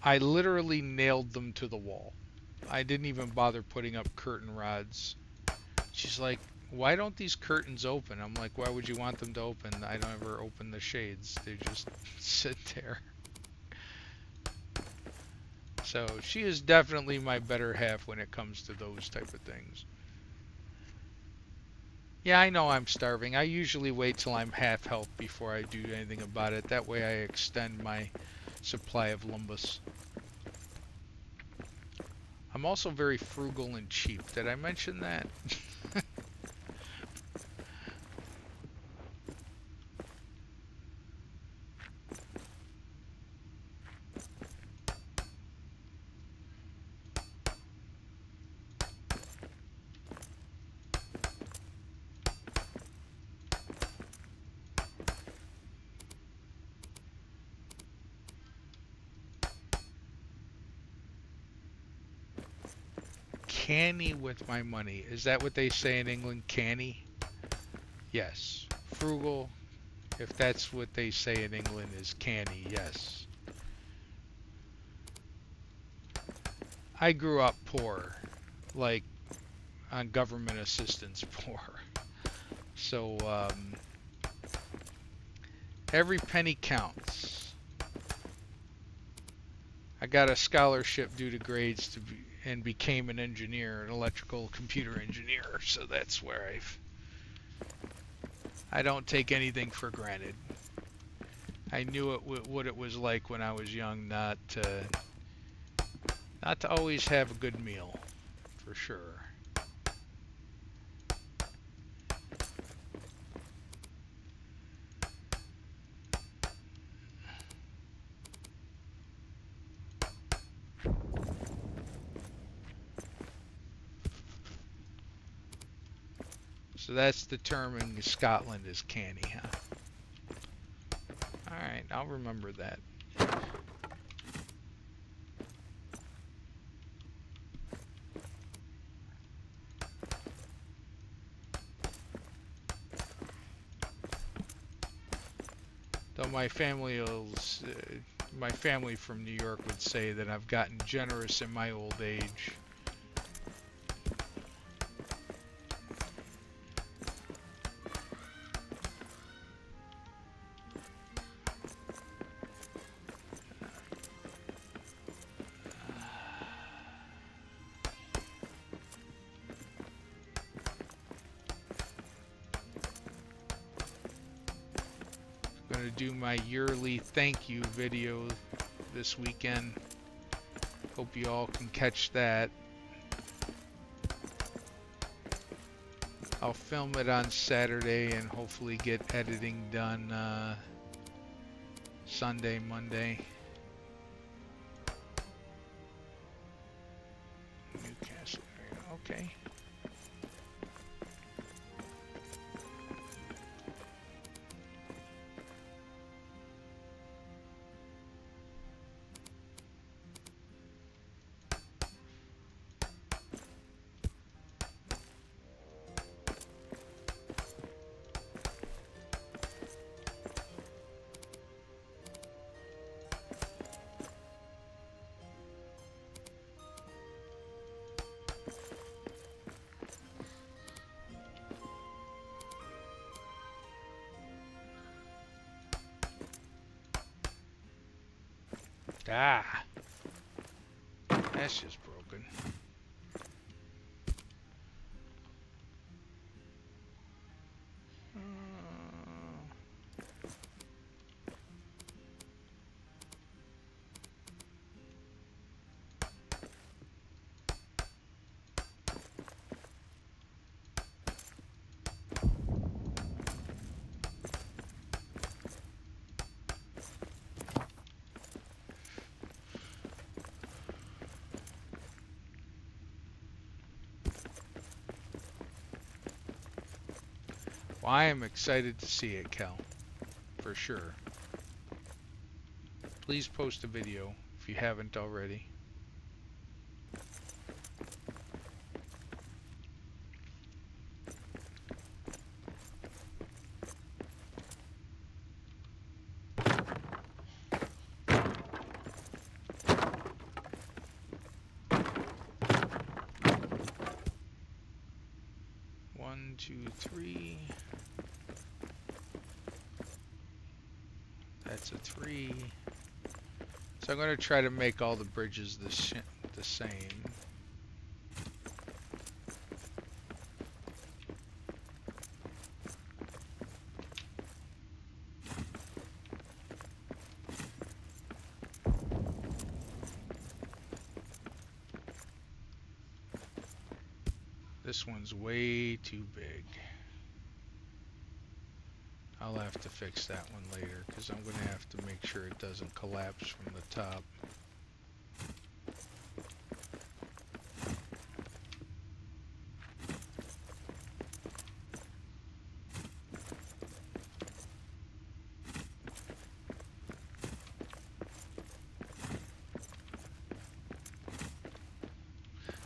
I literally nailed them to the wall. I didn't even bother putting up curtain rods. She's like, "Why don't these curtains open?" I'm like, "Why would you want them to open? I don't ever open the shades. They just sit there." So she is definitely my better half when it comes to those type of things. Yeah, I know I'm starving. I usually wait till I'm half health before I do anything about it. That way I extend my supply of lumbus. I'm also very frugal and cheap. Did I mention that? Canny with my money. Is that what they say in England? Canny? Yes. Frugal, if that's what they say in England, is canny. Yes. I grew up poor, like on government assistance poor. So every penny counts. I got a scholarship due to grades and became an engineer, an electrical computer engineer. So that's where I don't take anything for granted. I knew what it was like when I was young, not to always have a good meal, for sure. So that's the term in Scotland is canny, huh? Alright, I'll remember that. Though my family from New York would say that I've gotten generous in my old age. to do my yearly thank you video this weekend. Hope you all can catch that. I'll film it on Saturday and hopefully get editing done Sunday, Monday. Newcastle area, okay. Ah, that's just broken. Well, I am excited to see it, Kel, for sure. Please post a video if you haven't already. One, two, three. That's a 3. So I'm going to try to make all the bridges the same. This one's way too big. I'll have to fix that one later because I'm going to have to make sure it doesn't collapse from the top.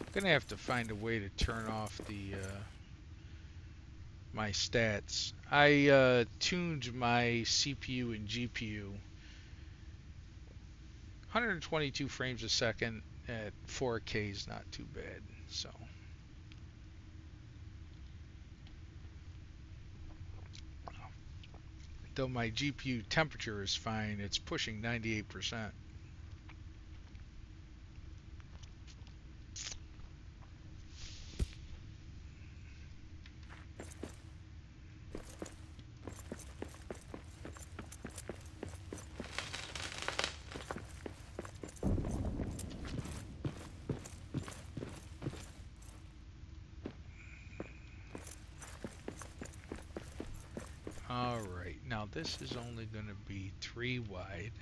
I'm going to have to find a way to turn off the my stats. I tuned my CPU and GPU 122 frames a second at 4K is not too bad. So though my GPU temperature is fine, it's pushing 98%. Alright, now this is only going to be 3 wide.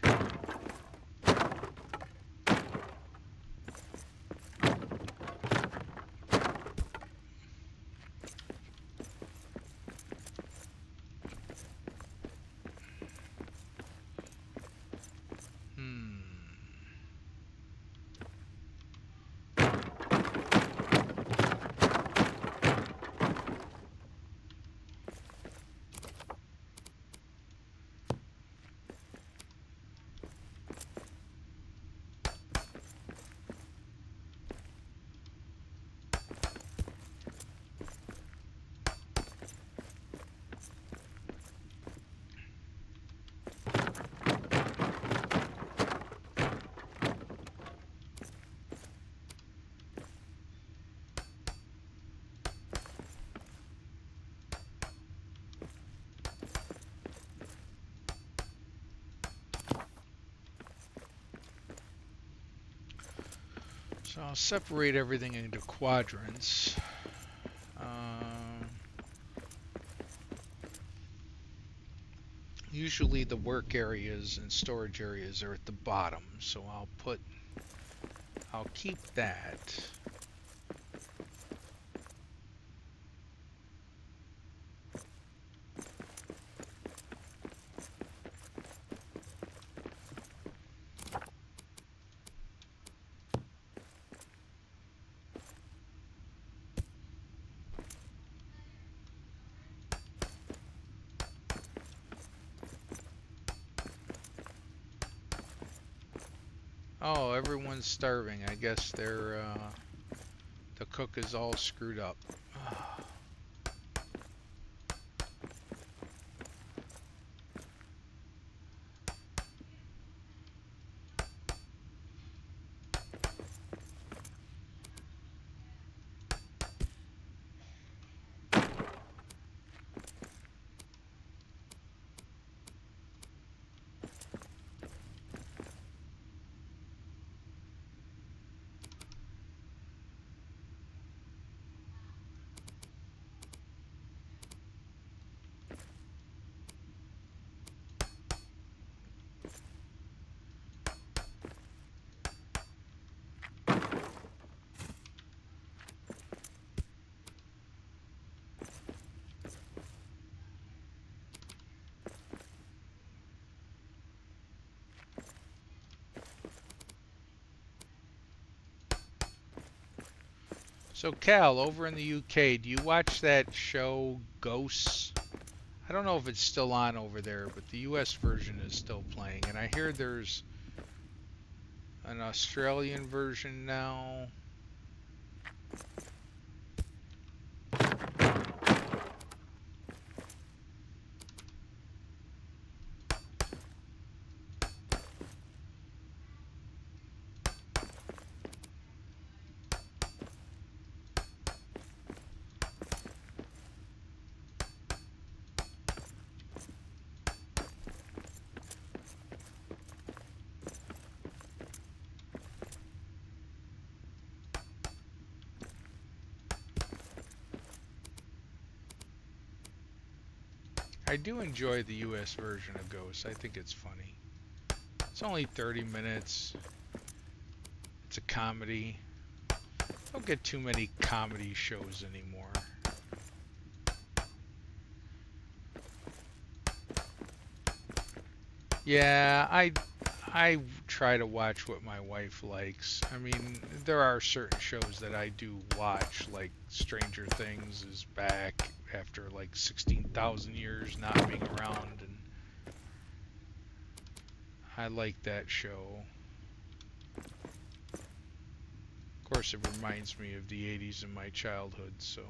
So I'll separate everything into quadrants. Um, Usually the work areas and storage areas are at the bottom, so I'll keep that. Oh, everyone's starving. I guess the cook is all screwed up. So Cal, over in the UK, do you watch that show Ghosts? I don't know if it's still on over there, but the US version is still playing, and I hear there's an Australian version now. I do enjoy the US version of Ghosts. I think it's funny. It's only 30 minutes. It's a comedy. Don't get too many comedy shows anymore. Yeah, I try to watch what my wife likes. I mean, there are certain shows that I do watch, like Stranger Things is back after like 16,000 years not being around, and I like that show. Of course, it reminds me of the 80s and my childhood, so.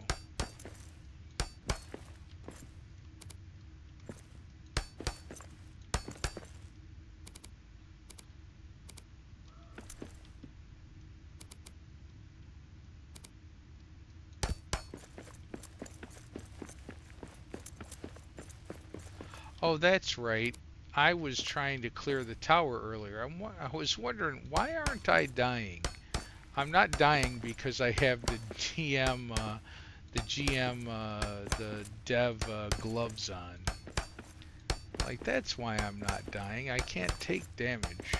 Oh, that's right. I was trying to clear the tower earlier. I was wondering, why aren't I dying? I'm not dying because I have the the dev gloves on. Like, that's why I'm not dying. I can't take damage.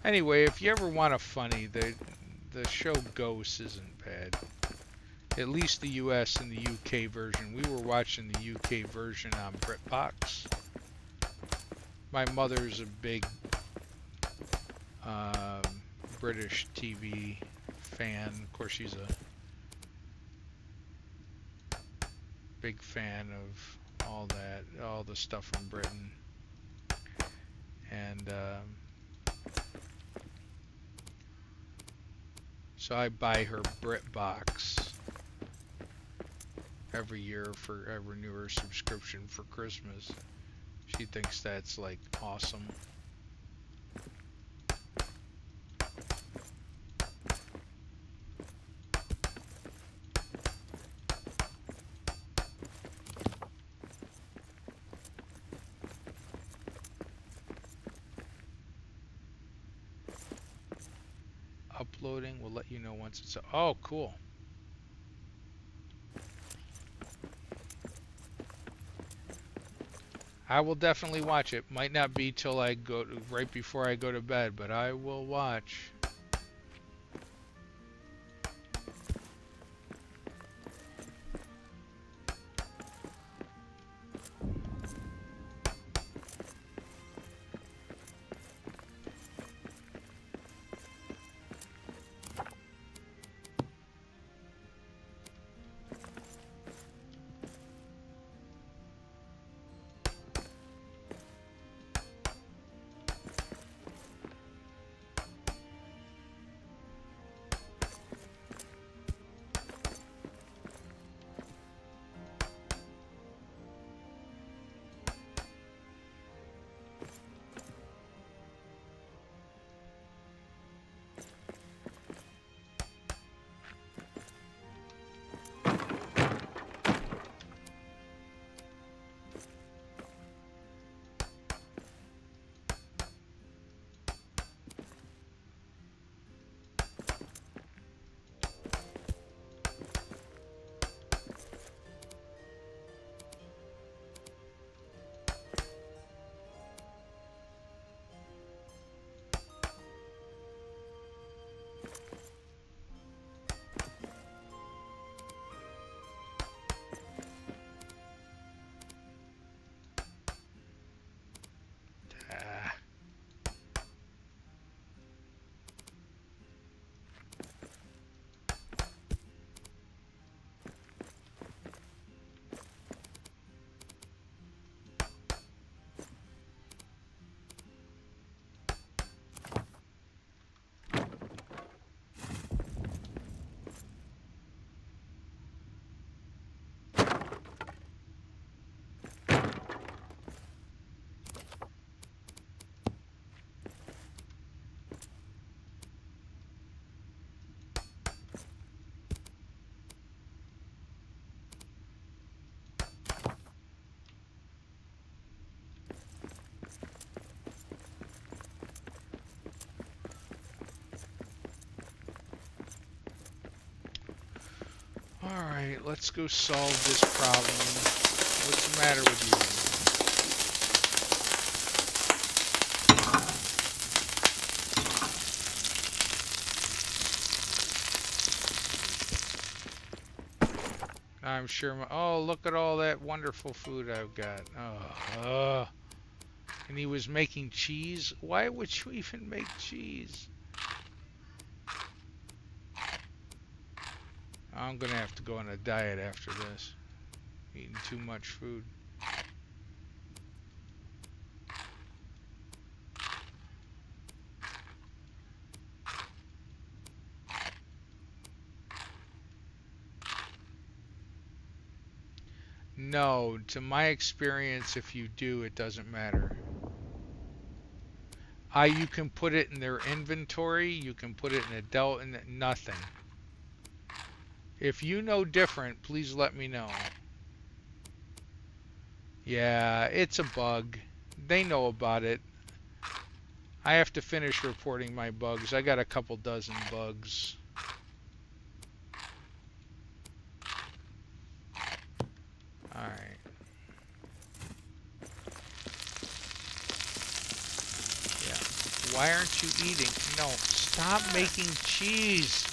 Anyway, if you ever want a funny, the show Ghosts isn't bad. At least the US and the UK version. We were watching the UK version on BritBox. My mother's a big um, British TV fan. Of course, she's a big fan of all that, all the stuff from Britain. And so I buy her BritBox every year for every newer subscription for Christmas. She thinks that's like awesome. We'll let you know once it's... Oh, cool. I will definitely watch it. Might not be till I go right before I go to bed, but I will watch. Ah. Alright, let's go solve this problem. What's the matter with you? I'm sure oh, look at all that wonderful food I've got. Oh, and he was making cheese? Why would you even make cheese? I'm gonna have to go on a diet after this. Eating too much food. No, to my experience, if you do, it doesn't matter. You can put it in their inventory, you can put it in adult, and nothing. If you know different, please let me know. Yeah, it's a bug. They know about it. I have to finish reporting my bugs. I got a couple dozen bugs. Alright. Yeah. Why aren't you eating? No, stop making cheese.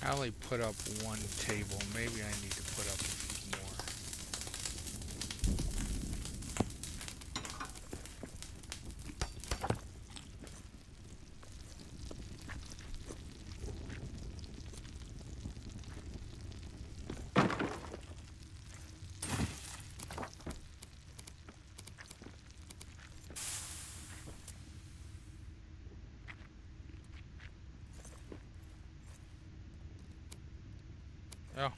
I only put up one table. Maybe I need to put up more. Yeah.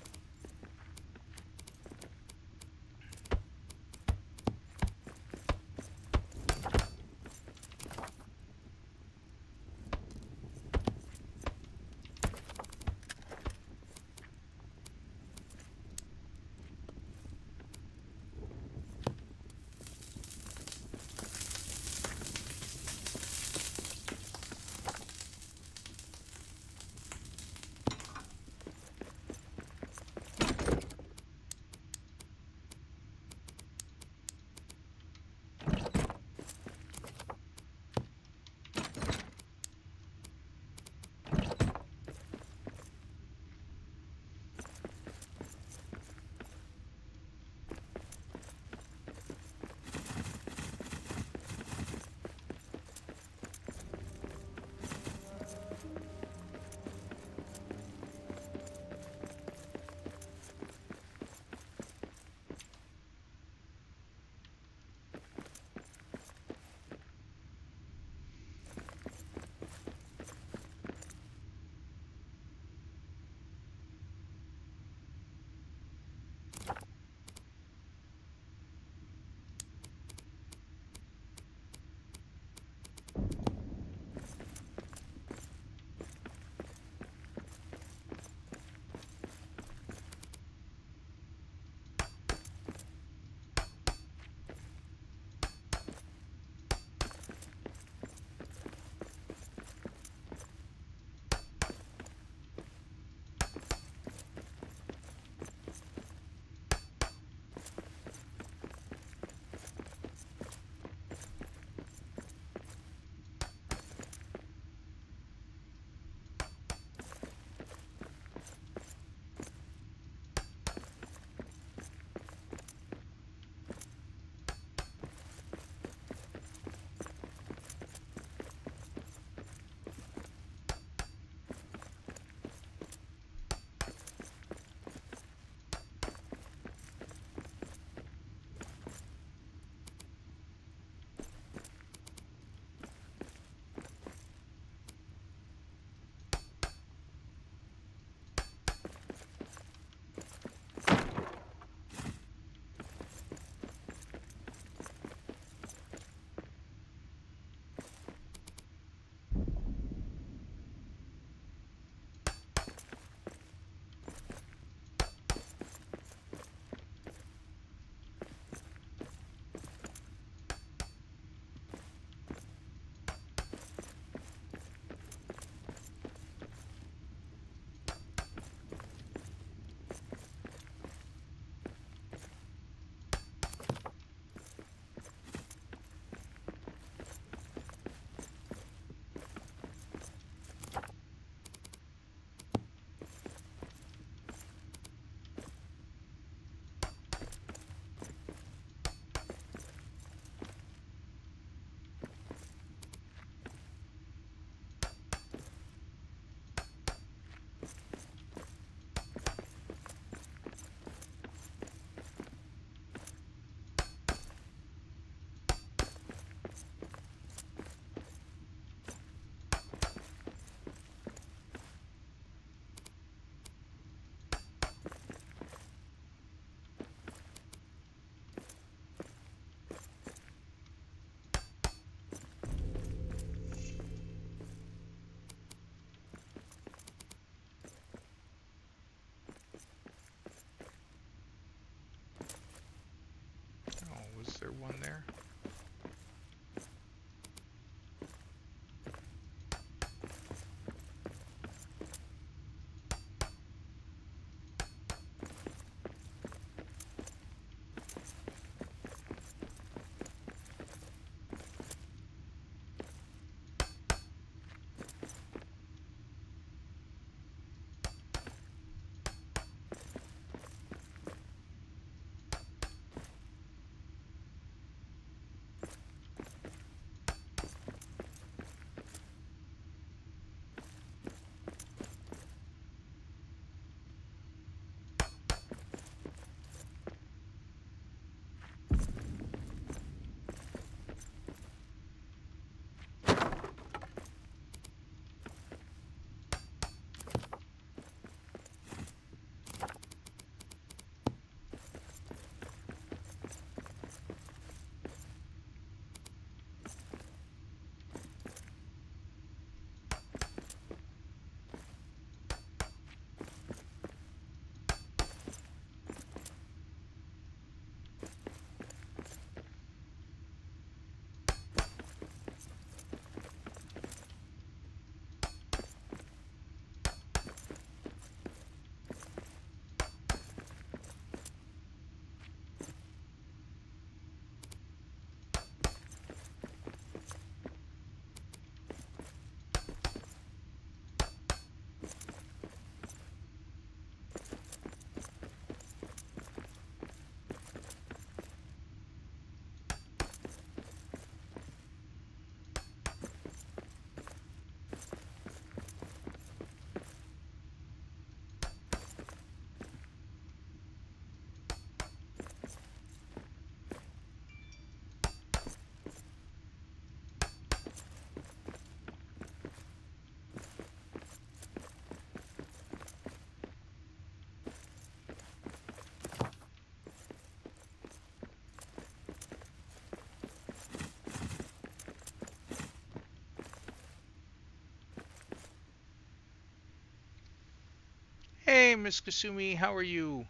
Hey, Miss Kasumi, how are you?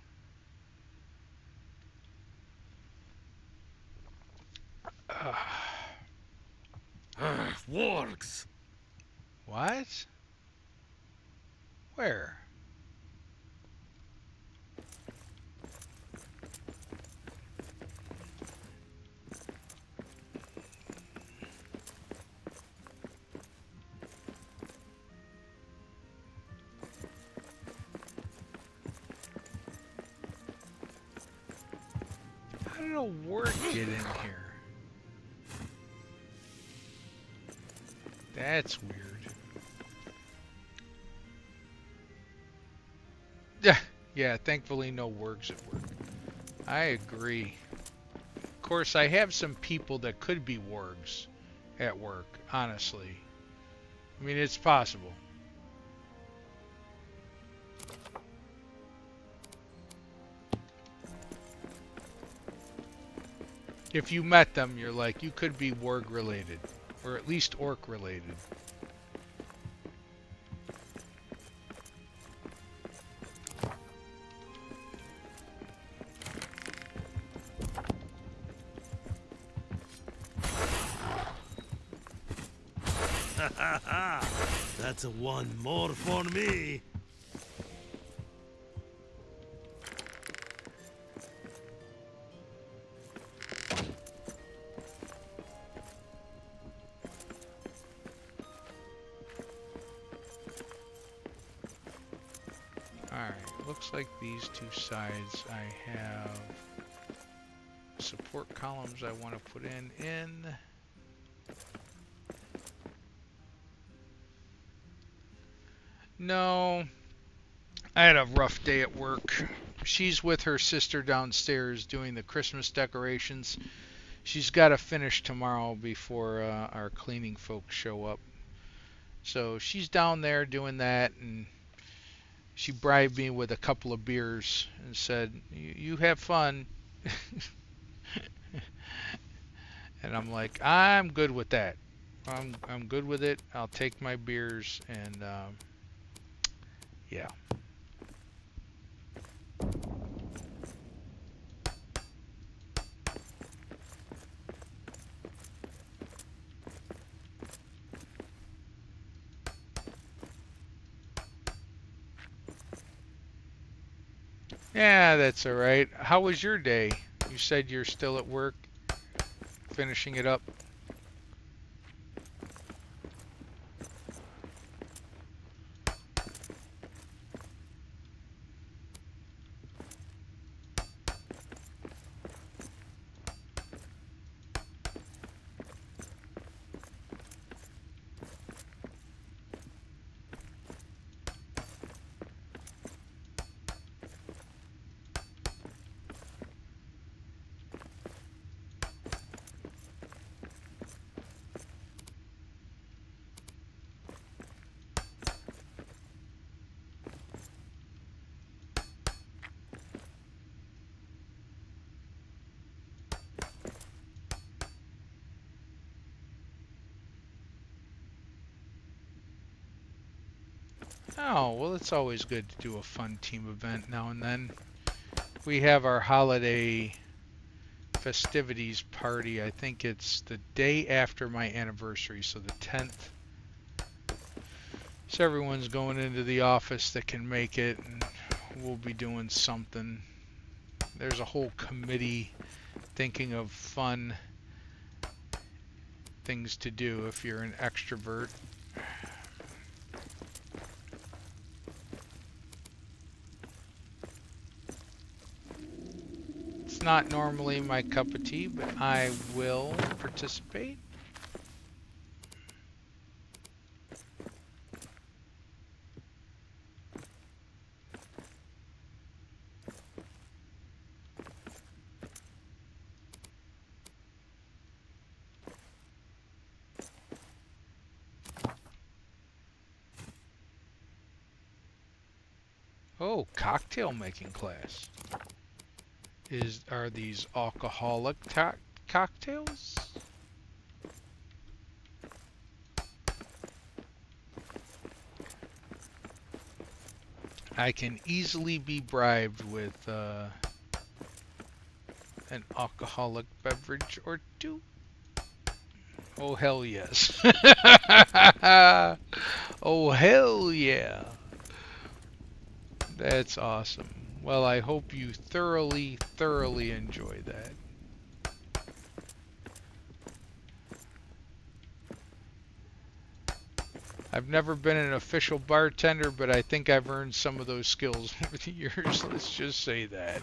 Uh, Wargs! what? Where? How did a warg get in here? That's weird. Yeah, yeah, thankfully no wargs at work. I agree. Of course, I have some people that could be wargs at work, honestly. I mean, it's possible. If you met them, you're like, you could be warg related, or at least orc related. Ha ha ha! That's a one more for me. Alright, looks like these two sides I have support columns I want to put in. No, I had a rough day at work. She's with her sister downstairs doing the Christmas decorations. She's got to finish tomorrow before our cleaning folks show up. So she's down there doing that, and she bribed me with a couple of beers and said, "You have fun." And I'm like, I'm good with that. I'm good with it. I'll take my beers and yeah. Yeah, that's all right. How was your day? You said you're still at work, finishing it up. Oh, well, it's always good to do a fun team event now and then. We have our holiday festivities party. I think it's the day after my anniversary, so the 10th. So everyone's going into the office that can make it, and we'll be doing something. There's a whole committee thinking of fun things to do if you're an extrovert. It's not normally my cup of tea, but I will participate. Oh, cocktail making class. Are these alcoholic cocktails? I can easily be bribed with an alcoholic beverage or two. Oh, hell yes. Oh, hell yeah. That's awesome. Well, I hope you thoroughly, thoroughly enjoy that. I've never been an official bartender, but I think I've earned some of those skills over the years. Let's just say that.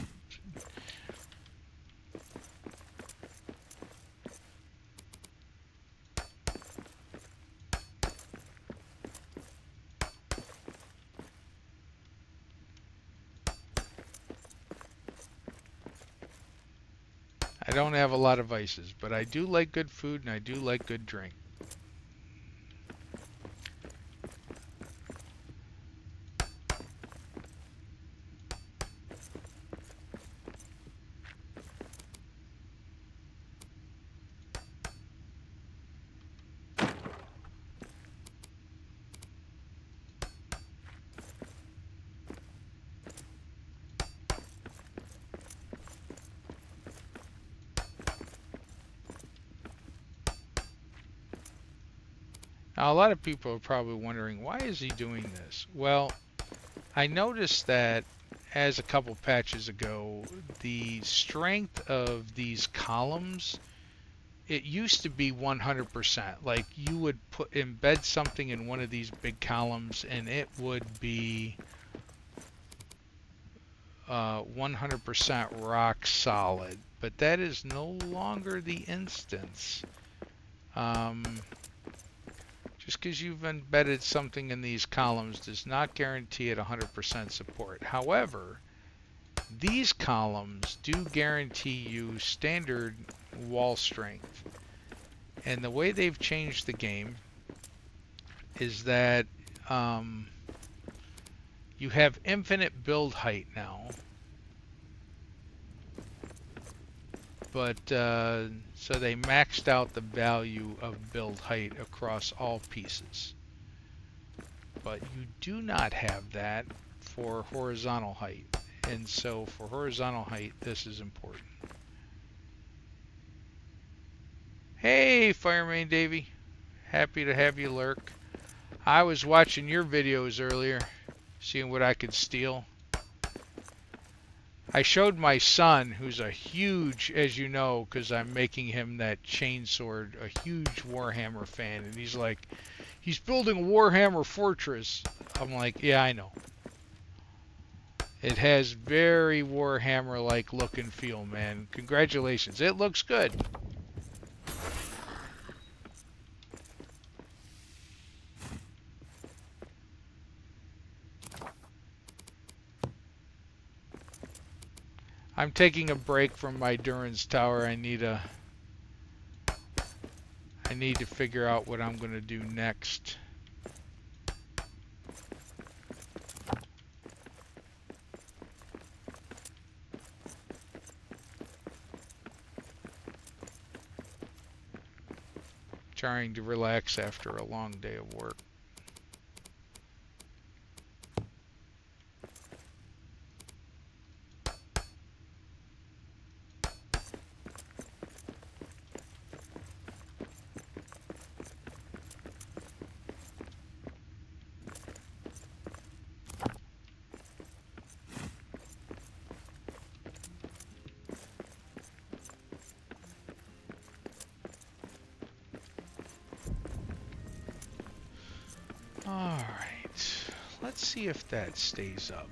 I don't have a lot of vices, but I do like good food and I do like good drink. Now, a lot of people are probably wondering, why is he doing this? Well, I noticed that as a couple patches ago, the strength of these columns, it used to be 100%. Like you would embed something in one of these big columns and it would be 100% rock solid. But that is no longer the instance. Just because you've embedded something in these columns does not guarantee it 100% support. However, these columns do guarantee you standard wall strength. And the way they've changed the game is that you have infinite build height now. But so they maxed out the value of build height across all pieces. But you do not have that for horizontal height. And so for horizontal height, this is important. Hey, Fireman Davey. Happy to have you lurk. I was watching your videos earlier, seeing what I could steal. I showed my son, who's a huge, as you know, because I'm making him that chainsword, a huge Warhammer fan, and he's like, he's building a Warhammer fortress. I'm like, yeah, I know. It has very Warhammer-like look and feel, man. Congratulations. It looks good. I'm taking a break from my Durin's tower. I need to figure out what I'm going to do next. Trying to relax after a long day of work. Alright, let's see if that stays up.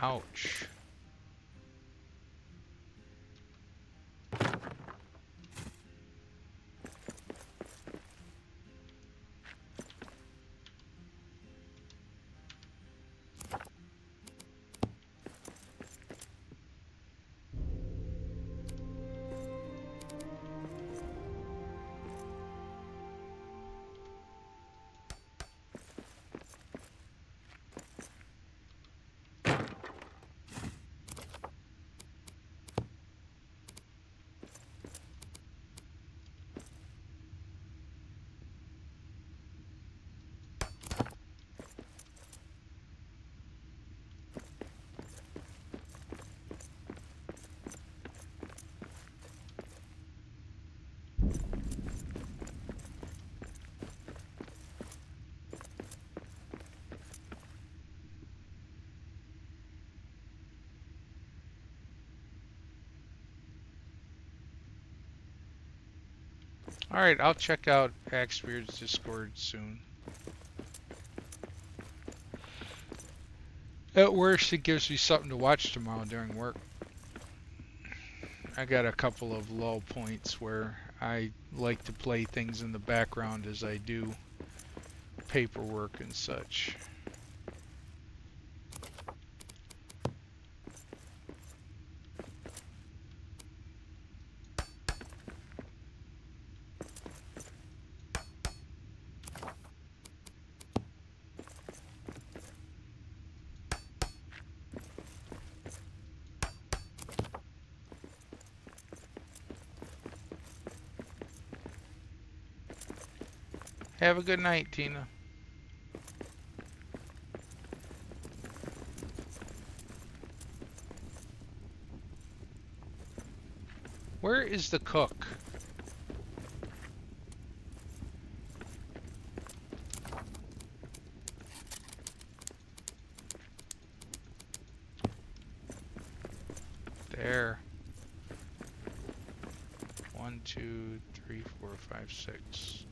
Ouch. Alright, I'll check out Axebeard's Discord soon. At worst, it gives me something to watch tomorrow during work. I got a couple of low points where I like to play things in the background as I do paperwork and such. Have a good night, Tina. Where is the cook? There. 1, 2, 3, 4, 5, 6.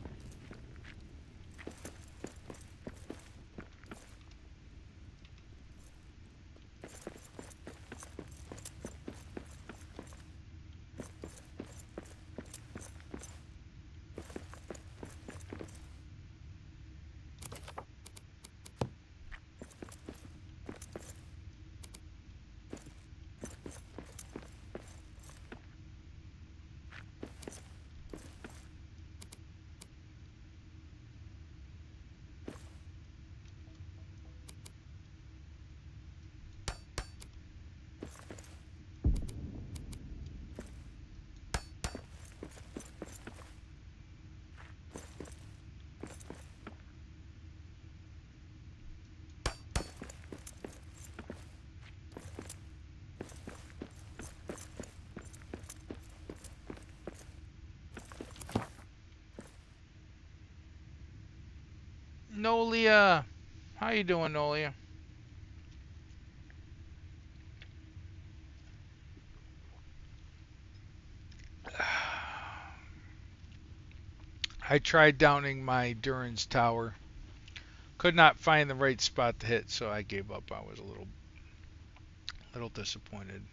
Nolia! How you doing, Nolia? I tried downing my Durin's tower. Could not find the right spot to hit, so I gave up. I was a little disappointed.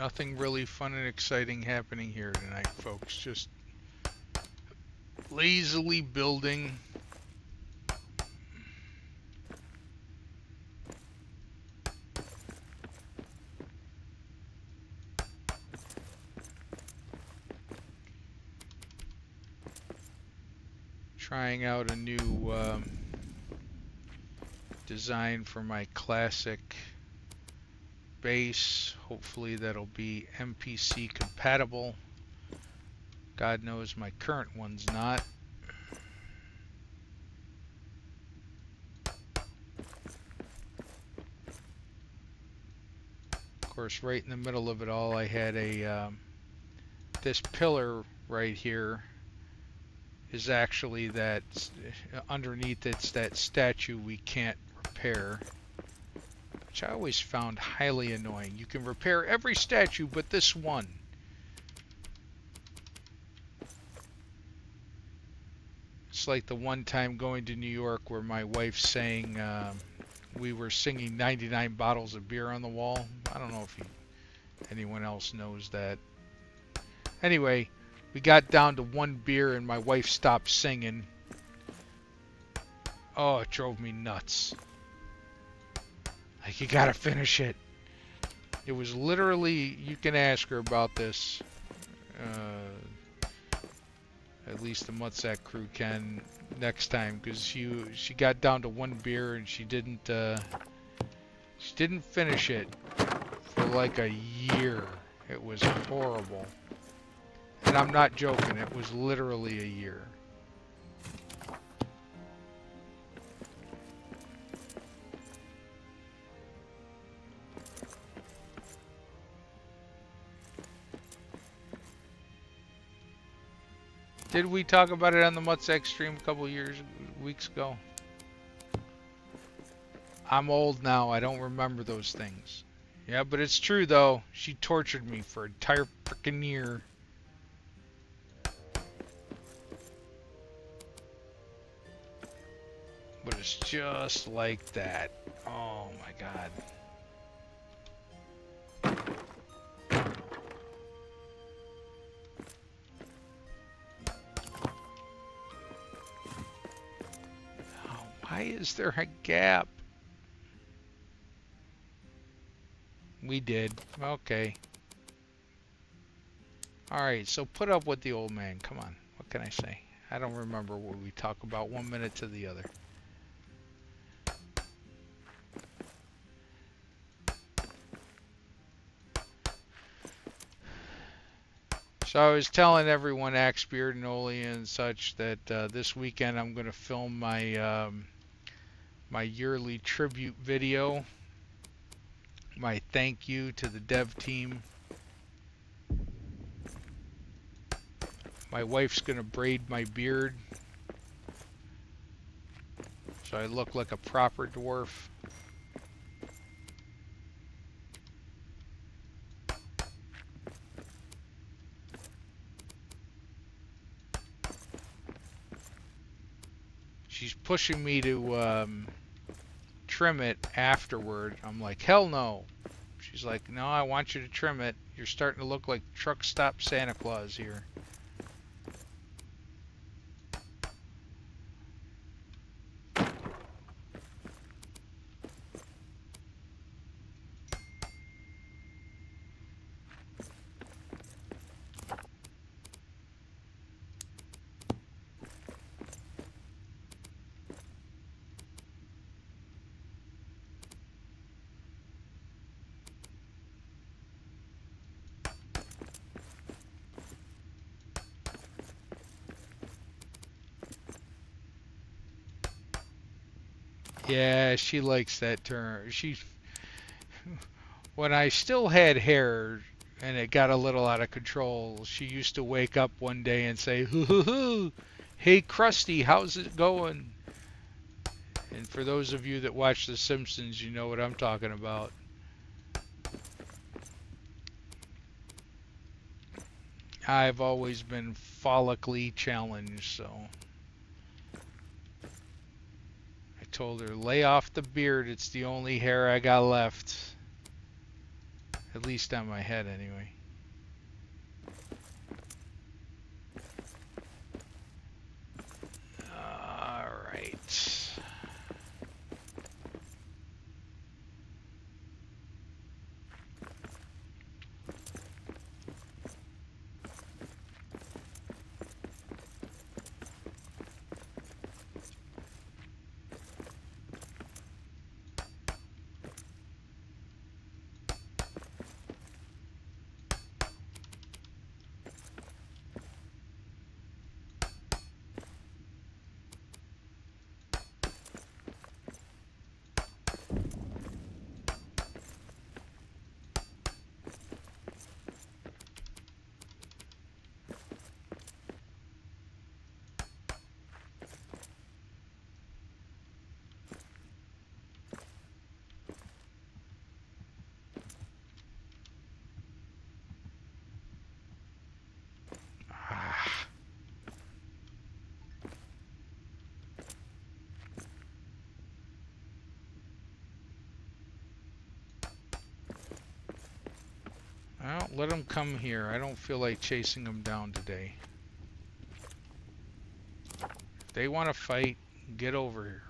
Nothing really fun and exciting happening here tonight, folks. Just lazily building. Trying out a new design for my classic base. Hopefully that'll be MPC compatible. God knows my current one's not. Of course, right in the middle of it all, I had a this pillar right here is actually that underneath it's that statue we can't repair, which I always found highly annoying. You can repair every statue but this one. It's like the one time going to New York where my wife sang, we were singing 99 bottles of beer on the wall. I don't know if anyone else knows that. Anyway, we got down to one beer and my wife stopped singing. Oh, it drove me nuts. Like, you gotta finish it. It was literally, you can ask her about this. At least the Mutsack crew can next time, because she got down to one beer and she didn't finish it for like a year. It was horrible. And I'm not joking, it was literally a year. Did we talk about it on the Mutsack stream a couple weeks ago? I'm old now, I don't remember those things. Yeah, but it's true though. She tortured me for an entire freaking year. But it's just like that. Oh my god. Oh, why is there a gap? We did. Okay. Alright, so put up with the old man. Come on. What can I say? I don't remember what we talk about 1 minute to the other. So I was telling everyone, Axebeard and Oli and such, that this weekend I'm going to film my my yearly tribute video. My thank you to the dev team. My wife's going to braid my beard so I look like a proper dwarf. She's pushing me to trim it afterward. I'm like, hell no. She's like, no, I want you to trim it. You're starting to look like truck stop Santa Claus here. Yeah, she likes that term. When I still had hair and it got a little out of control, she used to wake up one day and say, hoo hoo hoo, hey Krusty, how's it going? And for those of you that watch The Simpsons, you know what I'm talking about. I've always been follically challenged, so I told her, lay off the beard, it's the only hair I got left. At least on my head, anyway. Alright. Well, let them come here. I don't feel like chasing them down today. If they want to fight, get over here.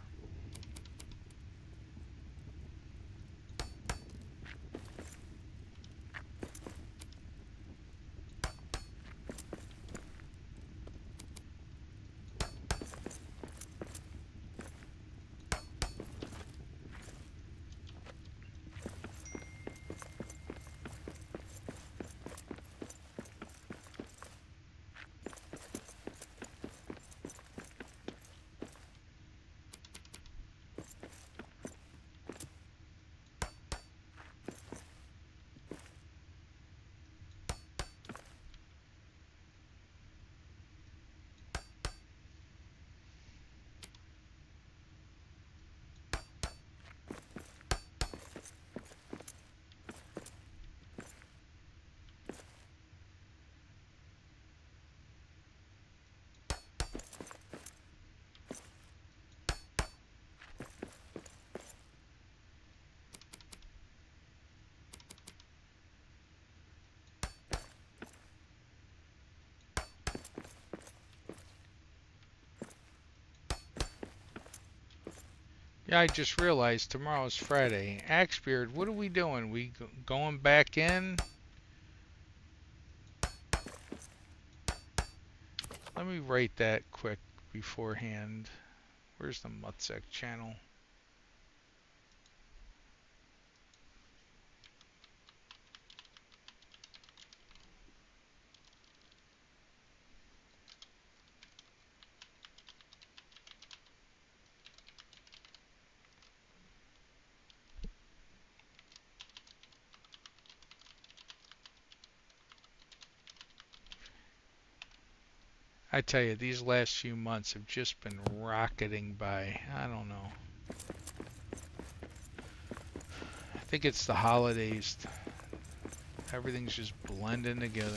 Yeah, I just realized tomorrow's Friday. Axebeard, what are we doing? We going back in? Let me write that quick beforehand. Where's the Mutzek channel? I tell you, these last few months have just been rocketing by. I don't know. I think it's the holidays. Everything's just blending together.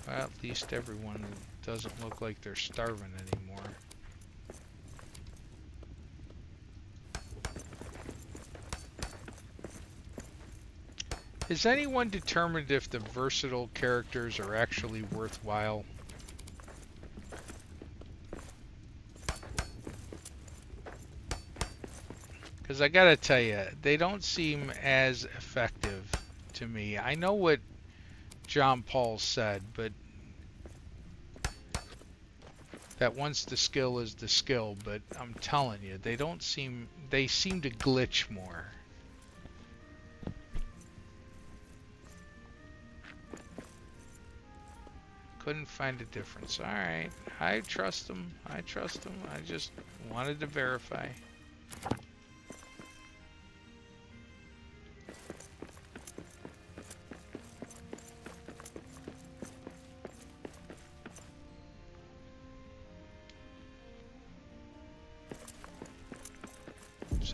Well, at least everyone doesn't look like they're starving anymore. Has anyone determined if the versatile characters are actually worthwhile? Because I gotta tell you, they don't seem as effective to me. I know what John Paul said, but that once the skill is the skill, but I'm telling you, they seem to glitch more. Couldn't find a difference. Alright, I trust them. I just wanted to verify.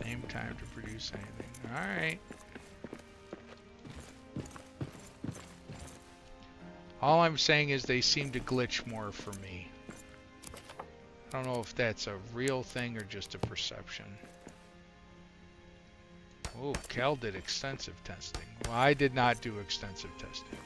Same time to produce anything. Alright. All I'm saying is they seem to glitch more for me. I don't know if that's a real thing or just a perception. Oh, Cal did extensive testing. Well, I did not do extensive testing.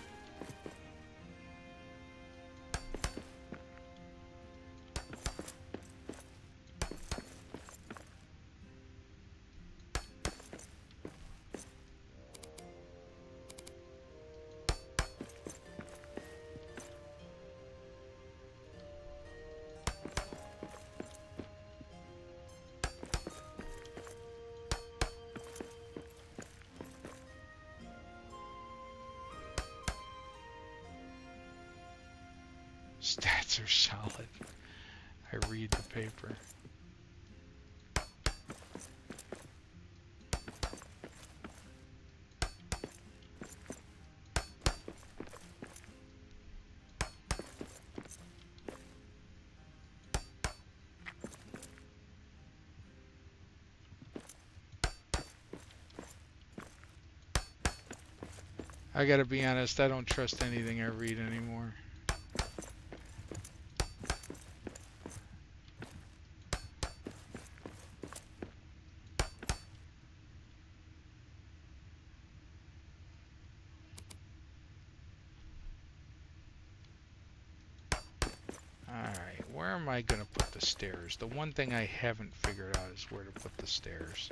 Stats are solid. I read the paper. I gotta be honest, I don't trust anything I read anymore. Alright, where am I gonna put the stairs? The one thing I haven't figured out is where to put the stairs.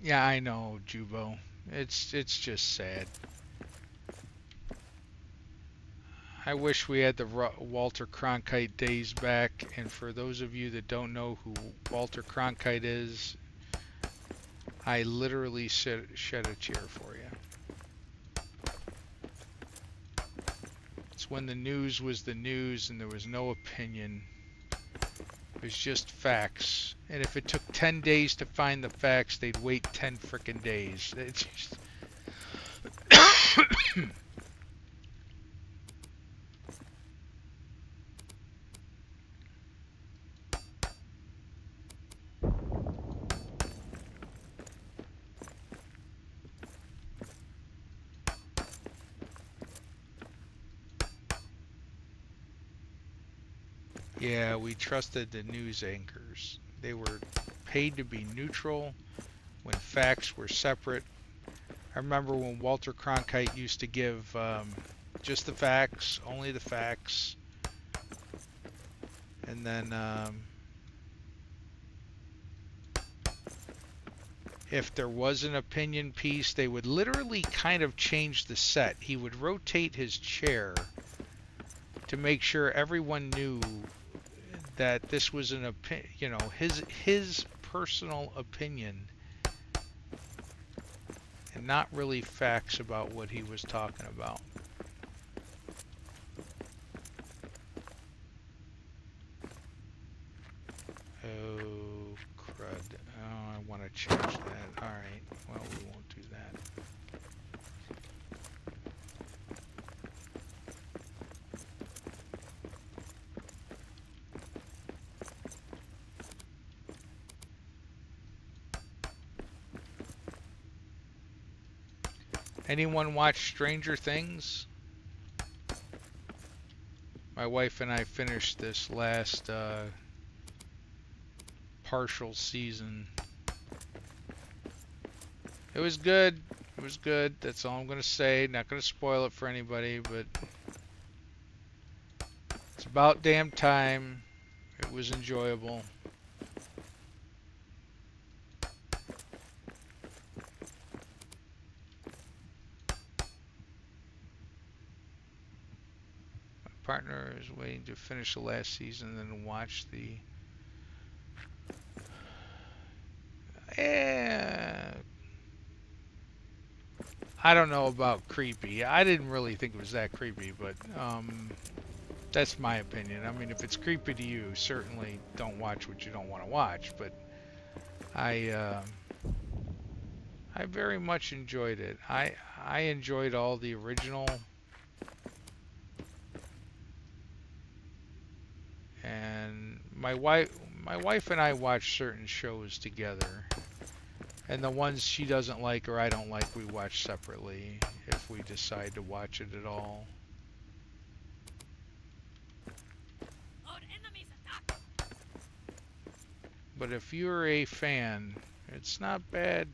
Yeah, I know, Jubo. It's just sad. I wish we had the Walter Cronkite days back, and for those of you that don't know who Walter Cronkite is, I literally shed a chair for you. It's when the news was the news and there was no opinion. It was just facts. And if it took 10 days to find the facts, they'd wait 10 frickin' days. It's just... Yeah, we trusted the news anchors. They were paid to be neutral when facts were separate. I remember when Walter Cronkite used to give just the facts, only the facts. And then if there was an opinion piece, they would literally kind of change the set. He would rotate his chair to make sure everyone knew that this was an his personal opinion and not really facts about what he was talking about. Oh, crud. Oh, I want to change that. Alright, well, we won't do that. Anyone watch Stranger Things? My wife and I finished this last partial season. It was good. It was good. That's all I'm going to say. Not going to spoil it for anybody, but it's about damn time. It was enjoyable. Partner is waiting to finish the last season and then watch the I don't know about creepy. I didn't really think it was that creepy, but that's my opinion. I mean, if it's creepy to you, certainly don't watch what you don't want to watch, but I very much enjoyed it. I enjoyed all the original my wife and I watch certain shows together, and the ones she doesn't like or I don't like, we watch separately if we decide to watch it at all. But if you're a fan, it's not bad.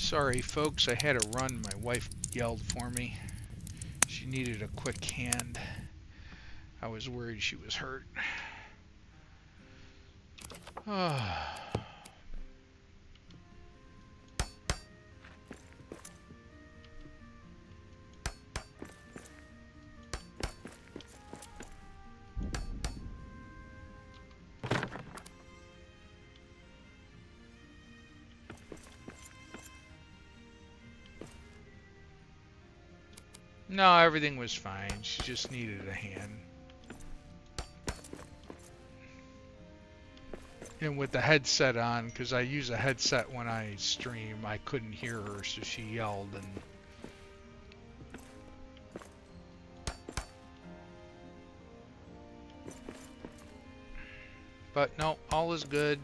Sorry, folks, I had to run. My wife yelled for me. She needed a quick hand. I was worried she was hurt. No, everything was fine. She just needed a hand. And with the headset on, because I use a headset when I stream, I couldn't hear her, so she yelled. And but no, all is good.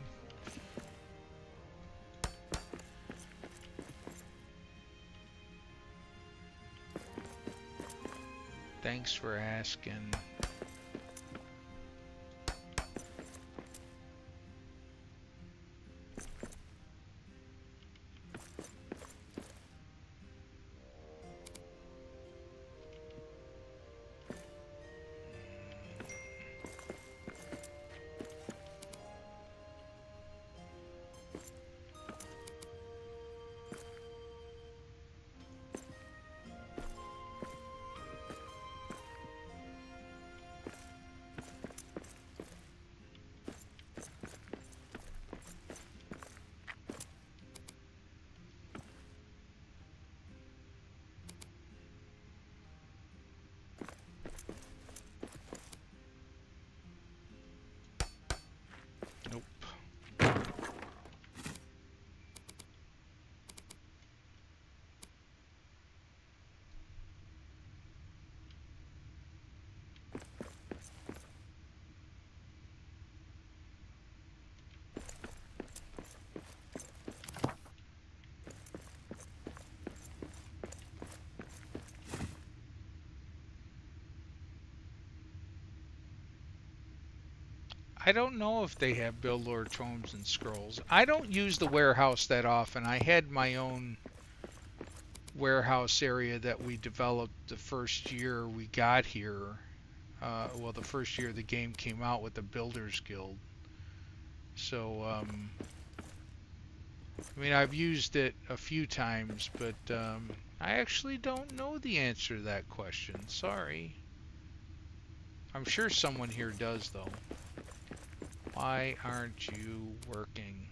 Thanks for asking. Nope. I don't know if they have Bill Lord tomes and scrolls. I don't use the warehouse that often. I had my own warehouse area that we developed the first year we got here. Well, the first year the game came out with the Builders Guild. So, I mean, I've used it a few times, but I actually don't know the answer to that question. Sorry. I'm sure someone here does, though. Why aren't you working?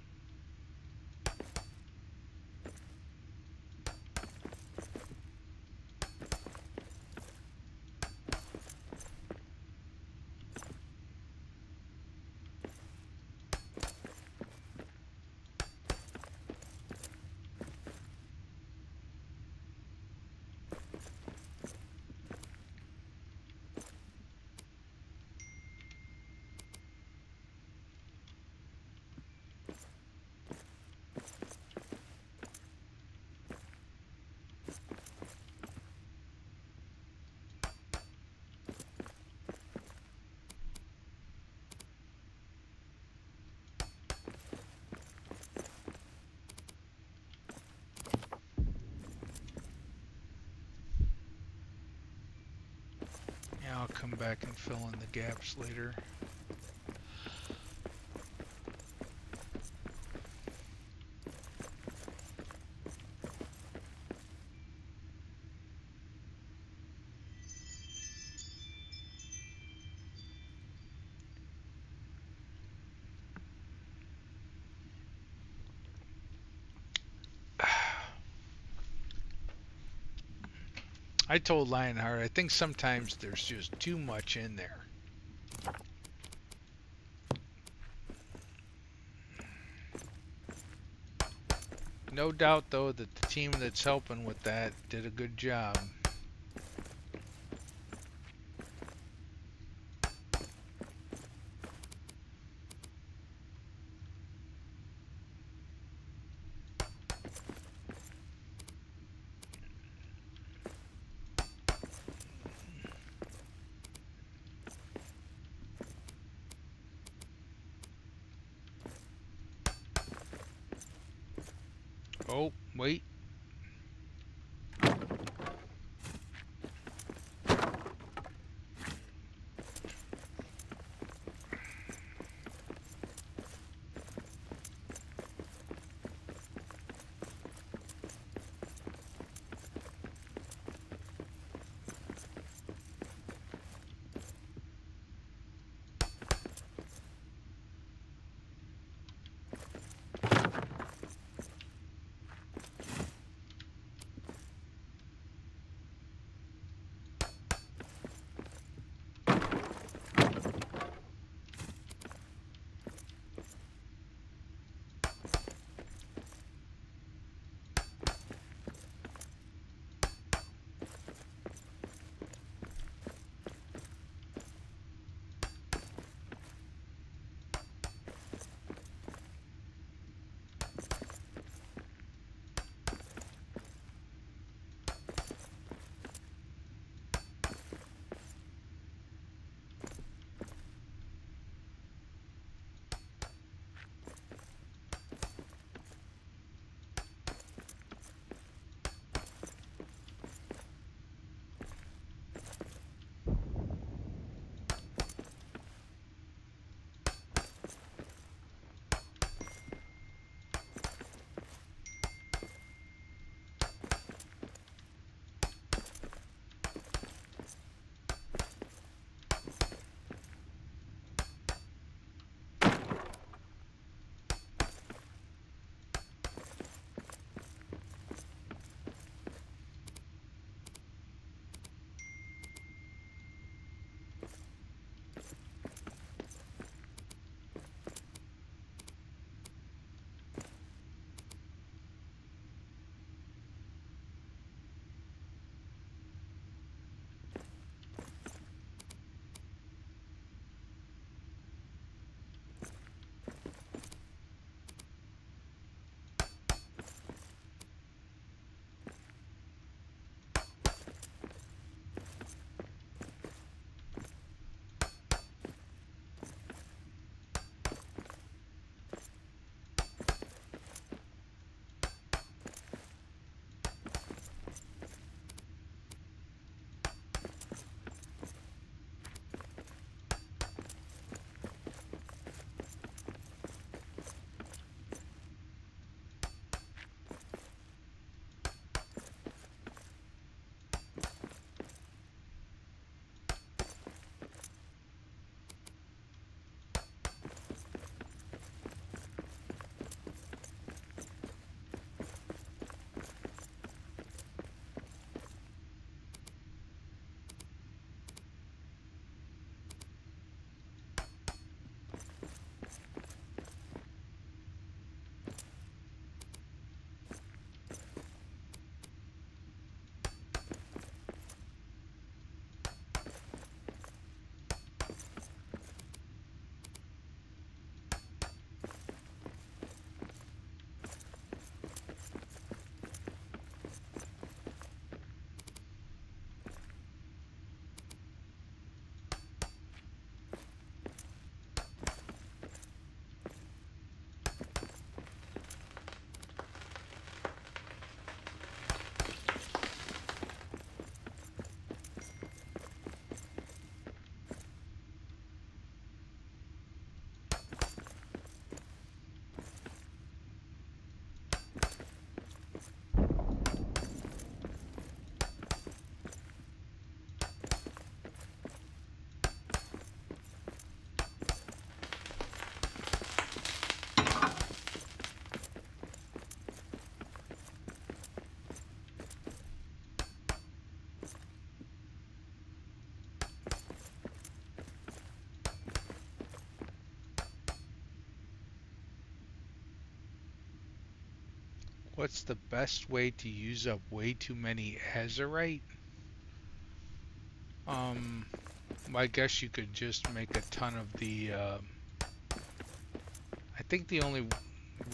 Yeah, I'll come back and fill in the gaps later. I told Lionheart, I think sometimes there's just too much in there. No doubt, though, that the team that's helping with that did a good job. Oh, wait. What's the best way to use up way too many azurite? I guess you could just make a ton of the. I think the only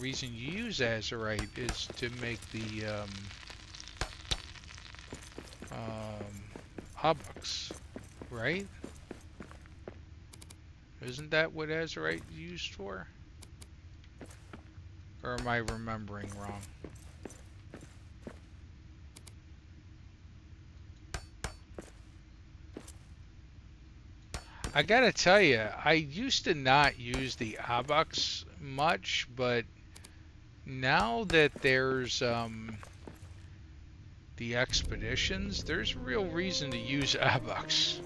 reason you use azurite is to make the hubbucks, right? Isn't that what azurite is used for? Or am I remembering wrong? I gotta tell you, I used to not use the hubbucks much, but now that there's the expeditions, there's a real reason to use hubbucks.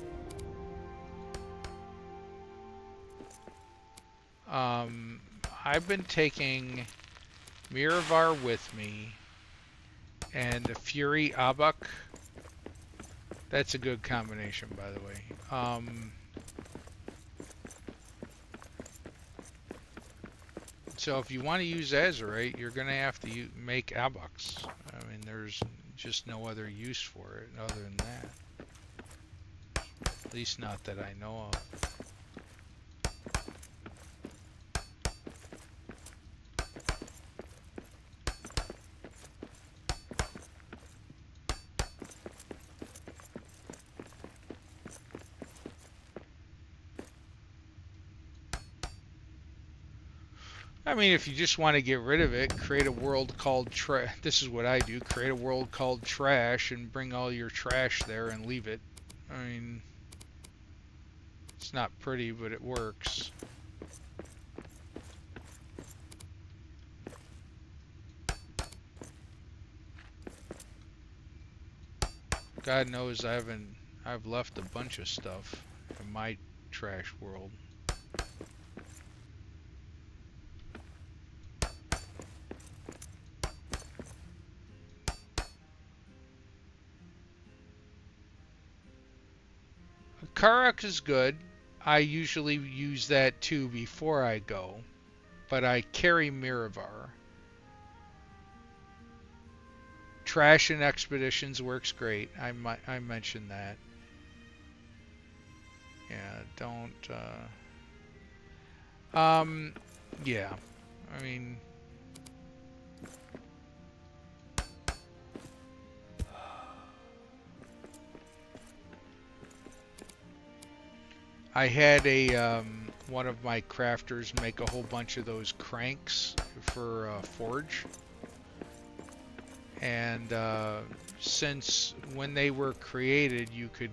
I've been taking Miravar with me and the Fury Abuk. That's a good combination, by the way. So if you want to use Azurite, you're going to have to make Abuks. I mean, there's just no other use for it other than that. At least not that I know of. I mean, if you just want to get rid of it, create a world called this is what I do, create a world called trash and bring all your trash there and leave it. I mean, it's not pretty, but it works. God knows I've left a bunch of stuff in my trash world. Karak is good. I usually use that too before I go, but I carry Miravar. Trash and Expeditions works great. I mentioned that. Yeah, don't. Yeah. I mean, I had a one of my crafters make a whole bunch of those cranks for Forge, and since when they were created, you could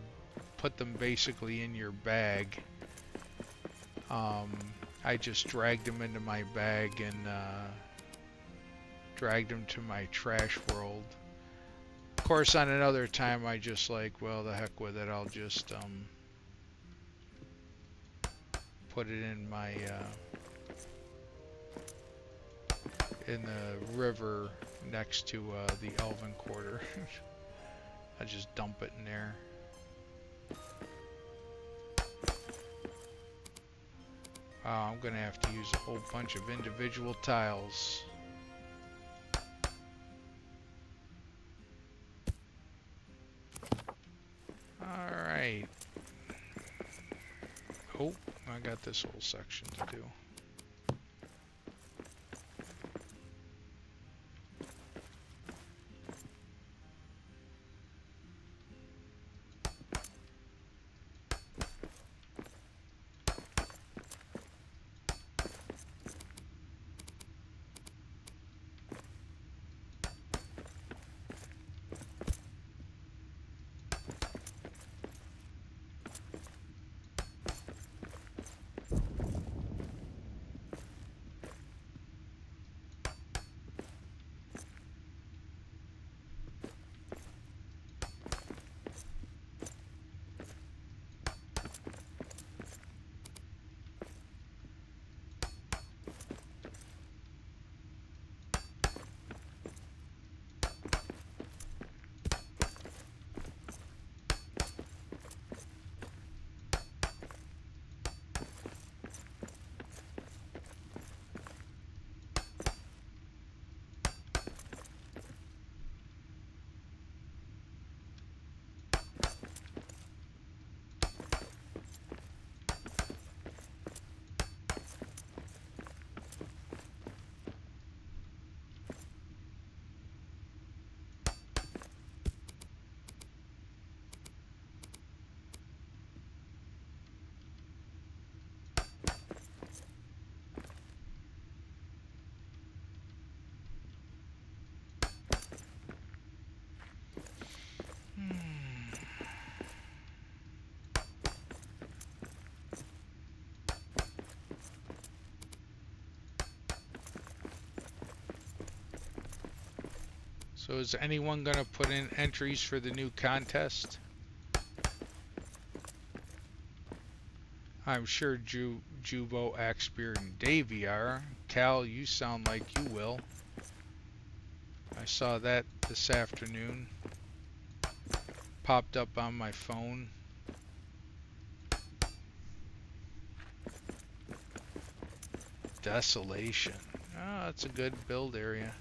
put them basically in your bag. I just dragged them into my bag and dragged them to my trash world. Of course, on another time, I just like, well, the heck with it. I'll just put it in my in the river next to the Elven Quarter. I just dump it in there. I'm gonna have to use a whole bunch of individual tiles. Alright. Oh, I got this whole section to do. So is anyone going to put in entries for the new contest? I'm sure Jubo, Axbeard, and Davey are. Cal, you sound like you will. I saw that this afternoon. Popped up on my phone. Desolation. Oh, that's a good build area.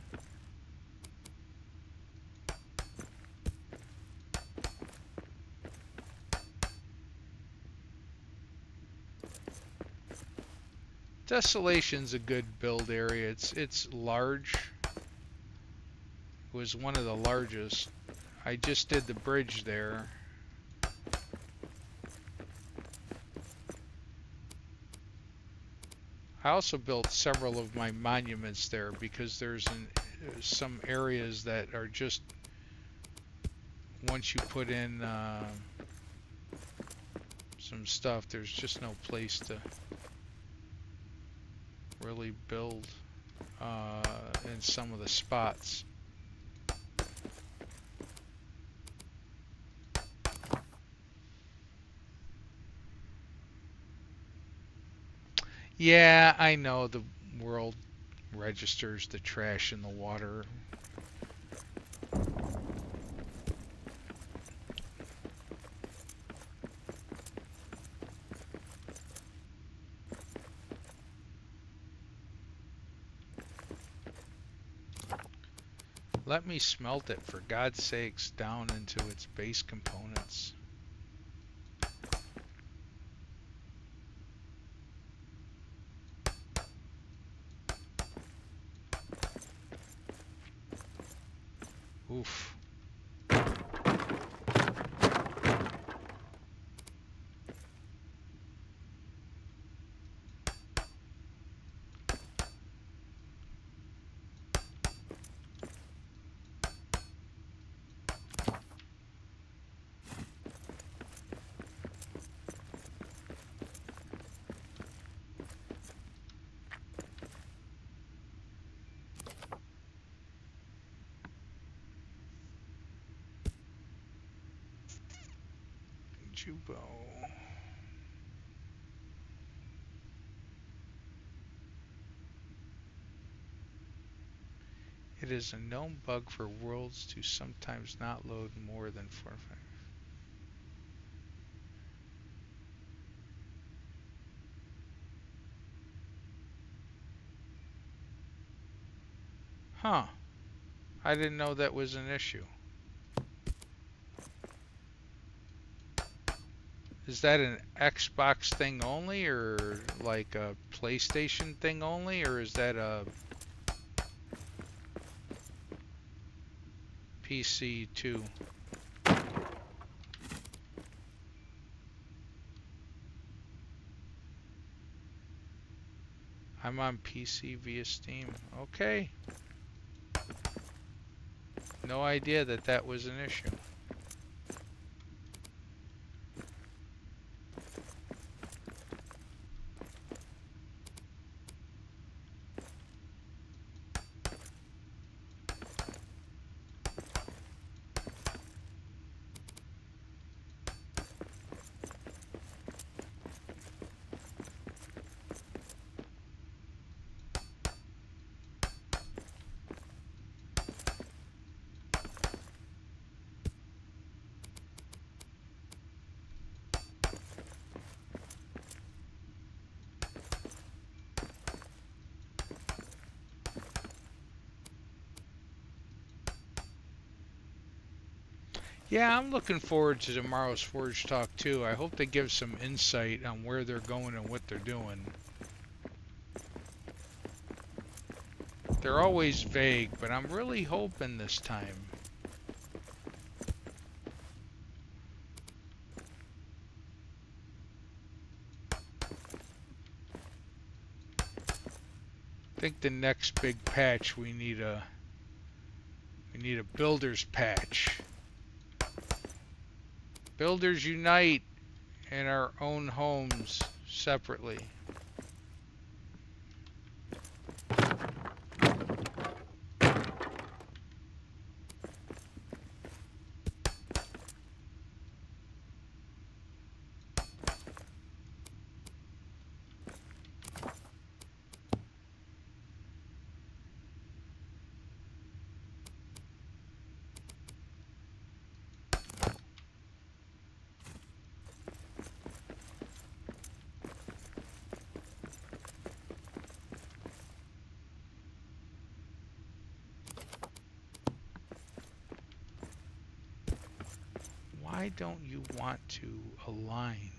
Desolation's a good build area. It's large. It was one of the largest. I just did the bridge there. I also built several of my monuments there because there's some areas that are just, once you put in some stuff, there's just no place to really build in some of the spots. Yeah, I know the world registers the trash in the water. Let me smelt it, for God's sakes, down into its base components. Oof. Jubo. It is a known bug for worlds to sometimes not load more than 4 or 5. Huh. I didn't know that was an issue. Is that an Xbox thing only, or like a PlayStation thing only, or is that a PC too? I'm on PC via Steam. Okay. No idea that that was an issue. Yeah, I'm looking forward to tomorrow's Forge Talk too. I hope they give some insight on where they're going and what they're doing. They're always vague, but I'm really hoping this time. I think the next big patch we need a builders patch. Builders unite in our own homes separately. Why don't you want to align?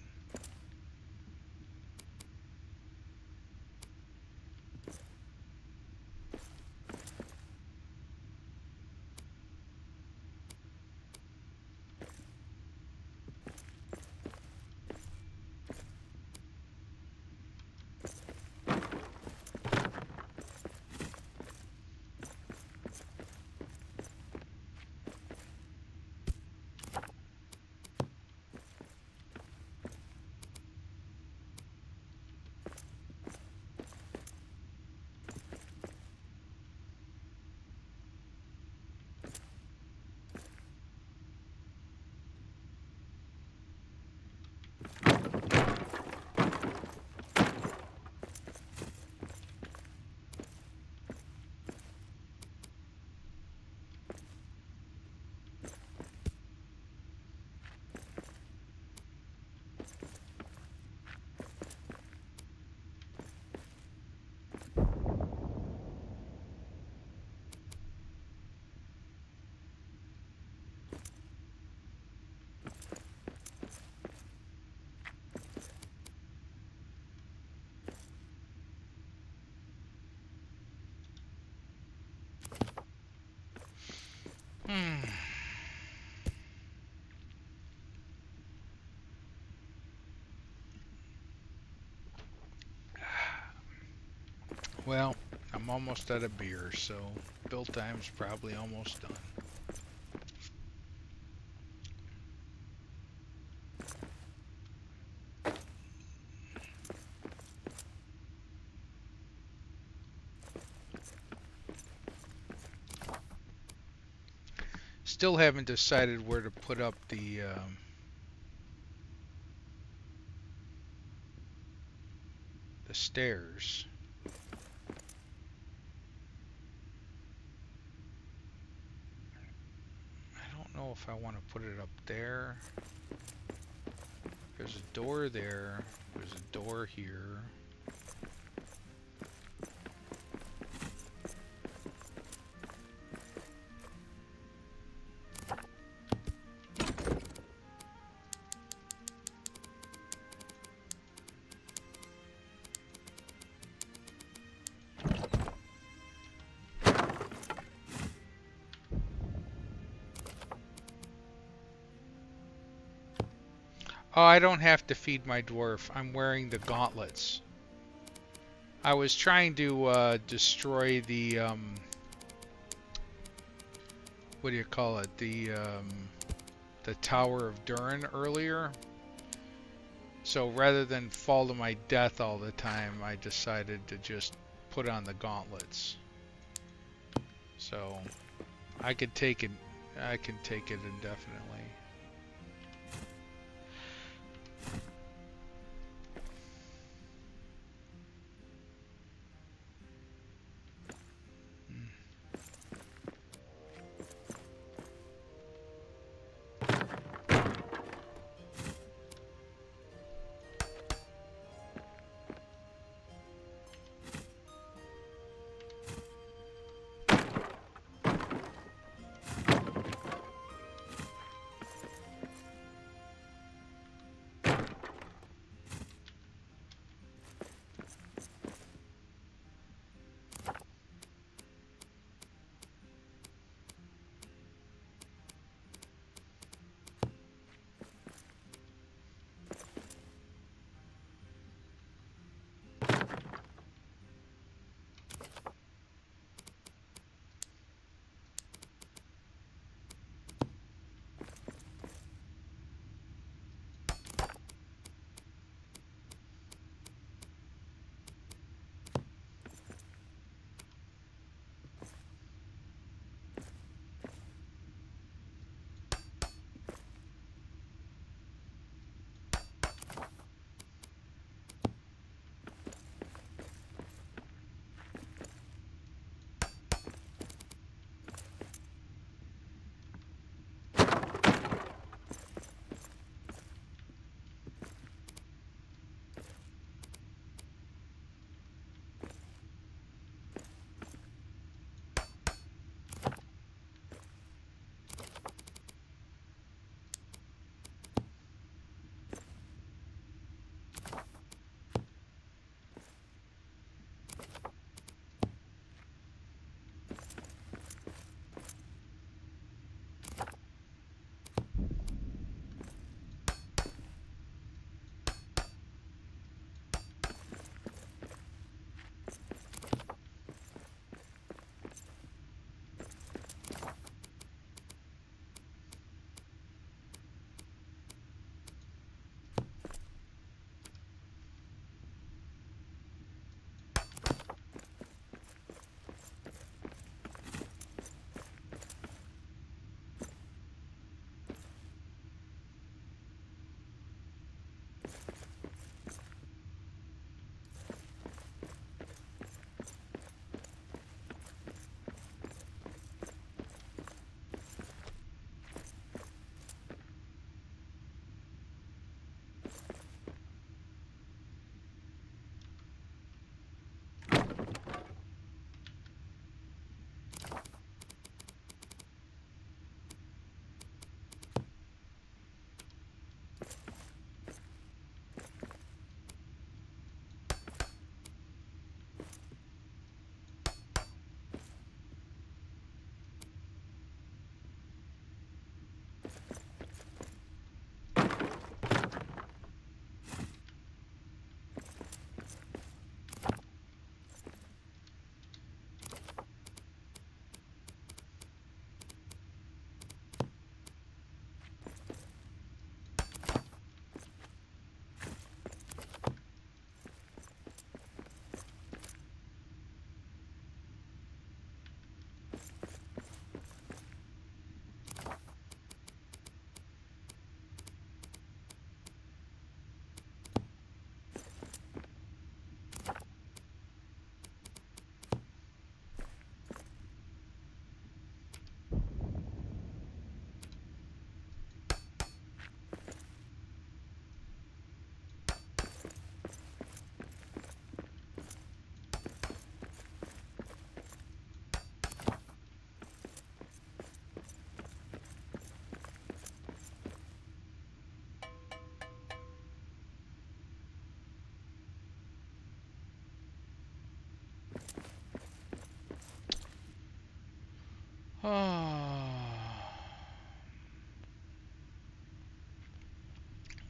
Hmm. Well, I'm almost out of beer, so build time's probably almost done. Still haven't decided where to put up the stairs. I don't know if I want to put it up there. There's a door there. There's a door here. Oh, I don't have to feed my dwarf. I'm wearing the gauntlets. I was trying to destroy the what do you call it? The Tower of Durin earlier. So rather than fall to my death all the time, I decided to just put on the gauntlets. So I could take it. I can take it indefinitely.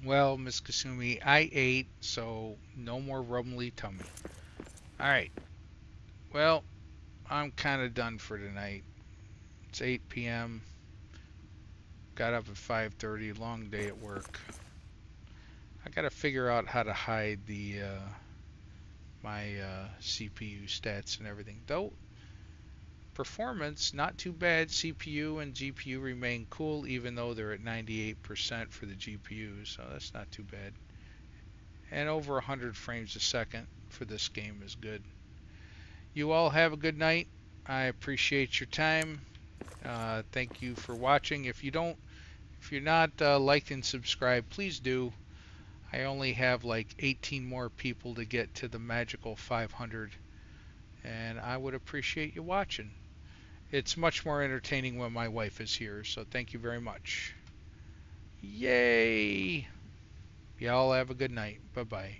Well, Miss Kasumi, I ate, so no more rumbly tummy. Alright, well, I'm kind of done for tonight. It's 8 p.m. Got up at 5:30, long day at work. I gotta figure out how to hide the my CPU stats and everything. Though performance not too bad. CPU and GPU remain cool even though they're at 98% for the GPU, so that's not too bad. And over 100 frames a second for this game is good. You all have a good night. I appreciate your time. Thank you for watching. If you're not liked and subscribed, please do. I only have like 18 more people to get to the magical 500, and I would appreciate you watching. It's much more entertaining when my wife is here, so thank you very much. Yay! Y'all have a good night. Bye bye.